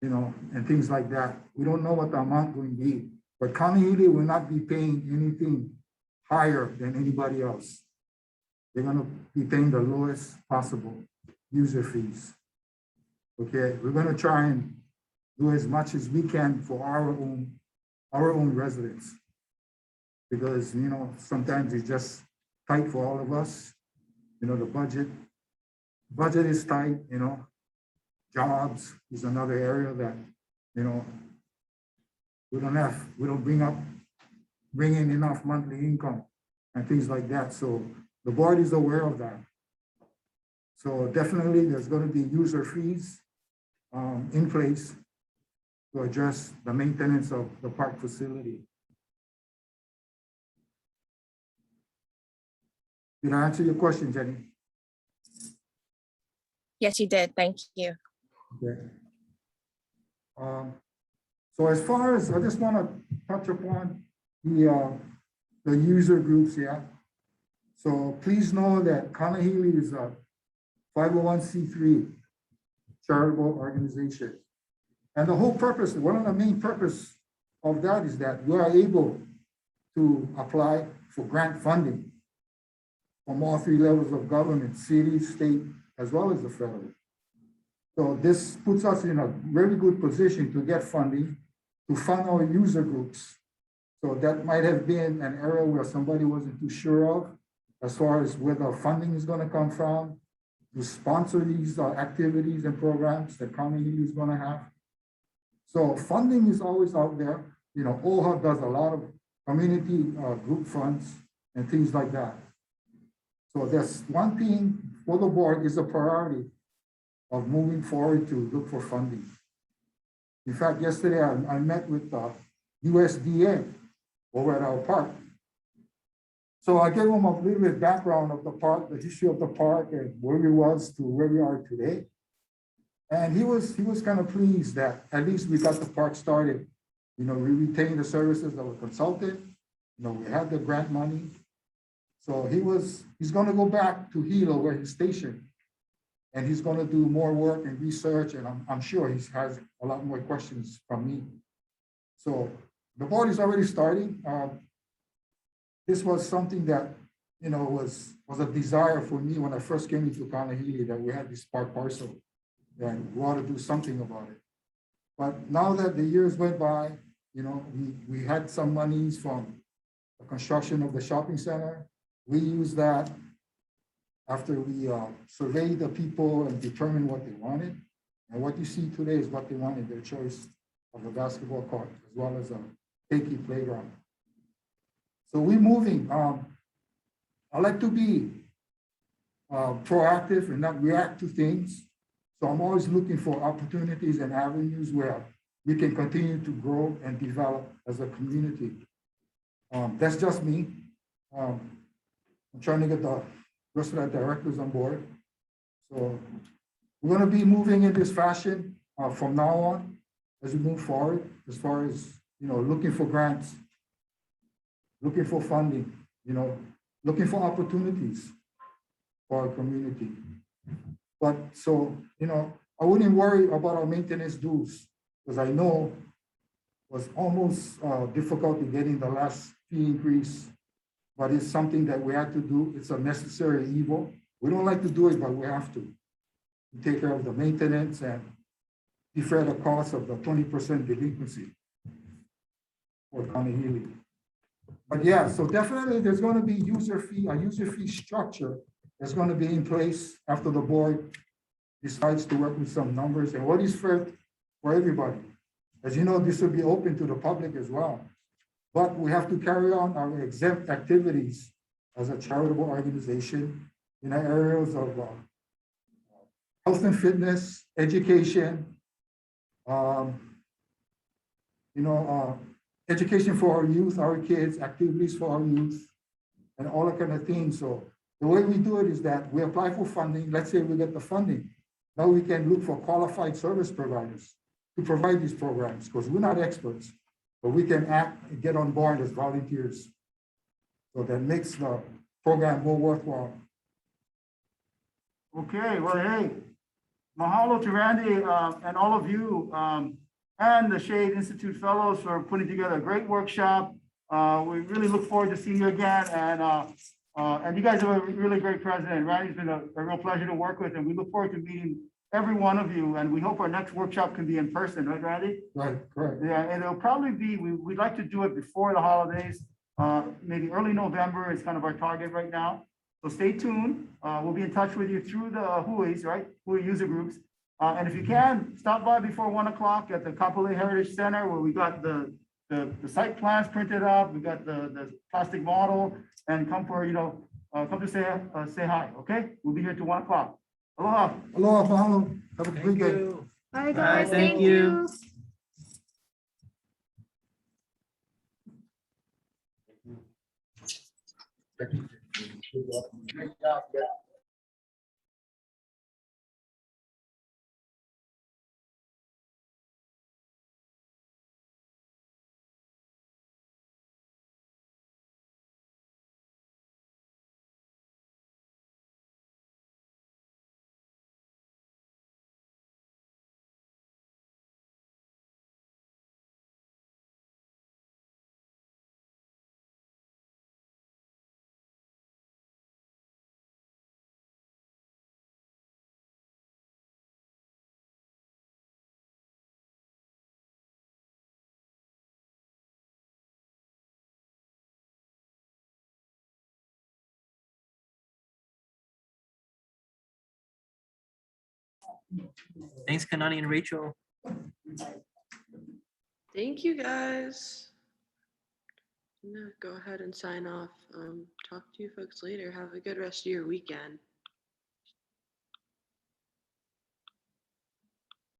you know, and things like that. We don't know what the amount will be, but Kānehili will not be paying anything higher than anybody else. They're going to be paying the lowest possible user fees. Okay, we're going to try and do as much as we can for our own residents, because, you know, sometimes it's just tight for all of us. You know, the budget is tight, you know. Jobs is another area that, you know, we don't bring in enough monthly income and things like that. So the board is aware of that. So definitely there's going to be user fees in place to address the maintenance of the park facility. Did I answer your question, Jenny? Yes, you did. Thank you. Okay. So as far as, I just want to touch upon the user groups, yeah. So please know that Kānehili is a 501c3 charitable organization. And the whole purpose, one of the main purpose of that is that we are able to apply for grant funding from all 3 levels of government, city, state, as well as the federal. So this puts us in a very good position to get funding to fund our user groups. So that might have been an area where somebody wasn't too sure of. as far as where the funding is gonna come from, to sponsor these activities and programs that Kānehili is gonna have. So funding is always out there. You know, OHA does a lot of community group funds and things like that. So that's one thing for the board is a priority of moving forward to look for funding. In fact, yesterday I met with USDA over at our park. So I gave him a little bit of background of the park, the history of the park and where we was to where we are today. And he was kind of pleased that at least we got the park started. You know, we retained the services of a consultant. You know, we had the grant money. So he's gonna go back to Hilo where he's stationed. And he's gonna do more work and research, and I'm sure he has a lot more questions from me. So the board is already starting. This was something that, you know, was a desire for me when I first came into Kānehili, that we had this park parcel and we ought to do something about it. But now that the years went by, you know, we had some monies from the construction of the shopping center. We used that after we surveyed the people and determined what they wanted. And what you see today is what they wanted, their choice of a basketball court as well as a keiki playground. So we're moving. I like to be proactive and not react to things. So I'm always looking for opportunities and avenues where we can continue to grow and develop as a community. That's just me. I'm trying to get the rest of the directors on board. So we're going to be moving in this fashion from now on as we move forward, as far as, you know, looking for grants, looking for funding, you know, looking for opportunities for our community. But so, you know, I wouldn't worry about our maintenance dues, because I know it was almost difficult to getting the last fee increase, but it's something that we have to do. It's a necessary evil. We don't like to do it, but we have to take care of the maintenance and defer the cost of the 20% delinquency for Kānehili. But yeah, so definitely there's going to be a user fee structure that's going to be in place after the board decides to work with some numbers and what is fair for everybody. As you know, this will be open to the public as well. But we have to carry on our exempt activities as a charitable organization in the areas of health and fitness, education, education for our youth, our kids, activities for our youth, and all that kind of things. So the way we do it is that we apply for funding. Let's say we get the funding. Now we can look for qualified service providers to provide these programs, because we're not experts, but we can act and get on board as volunteers. So that makes the program more worthwhile. Okay, well, hey, mahalo to Randy and all of you and the Shade Institute Fellows for putting together a great workshop. We really look forward to seeing you again, and you guys have a really great president. Randy's been a real pleasure to work with, and we look forward to meeting every one of you, and we hope our next workshop can be in person, right, Randy? Right, correct. Yeah, and it'll probably be, we'd like to do it before the holidays, maybe early November is kind of our target right now. So stay tuned. We'll be in touch with you through the HUIs, right? HUI user groups. And if you can, stop by before 1 o'clock at the Kapolei Heritage Center, where we got the site plans printed up, we got the plastic model, and come for, come to say hi, okay? We'll be here till 1 o'clock. Aloha. Aloha, mahalo. Have a great day. Bye, guys. Thank you. Great job, yeah. Thanks, Kanani and Rachel. Thank you, guys. I'm gonna go ahead and sign off. Talk to you folks later. Have a good rest of your weekend.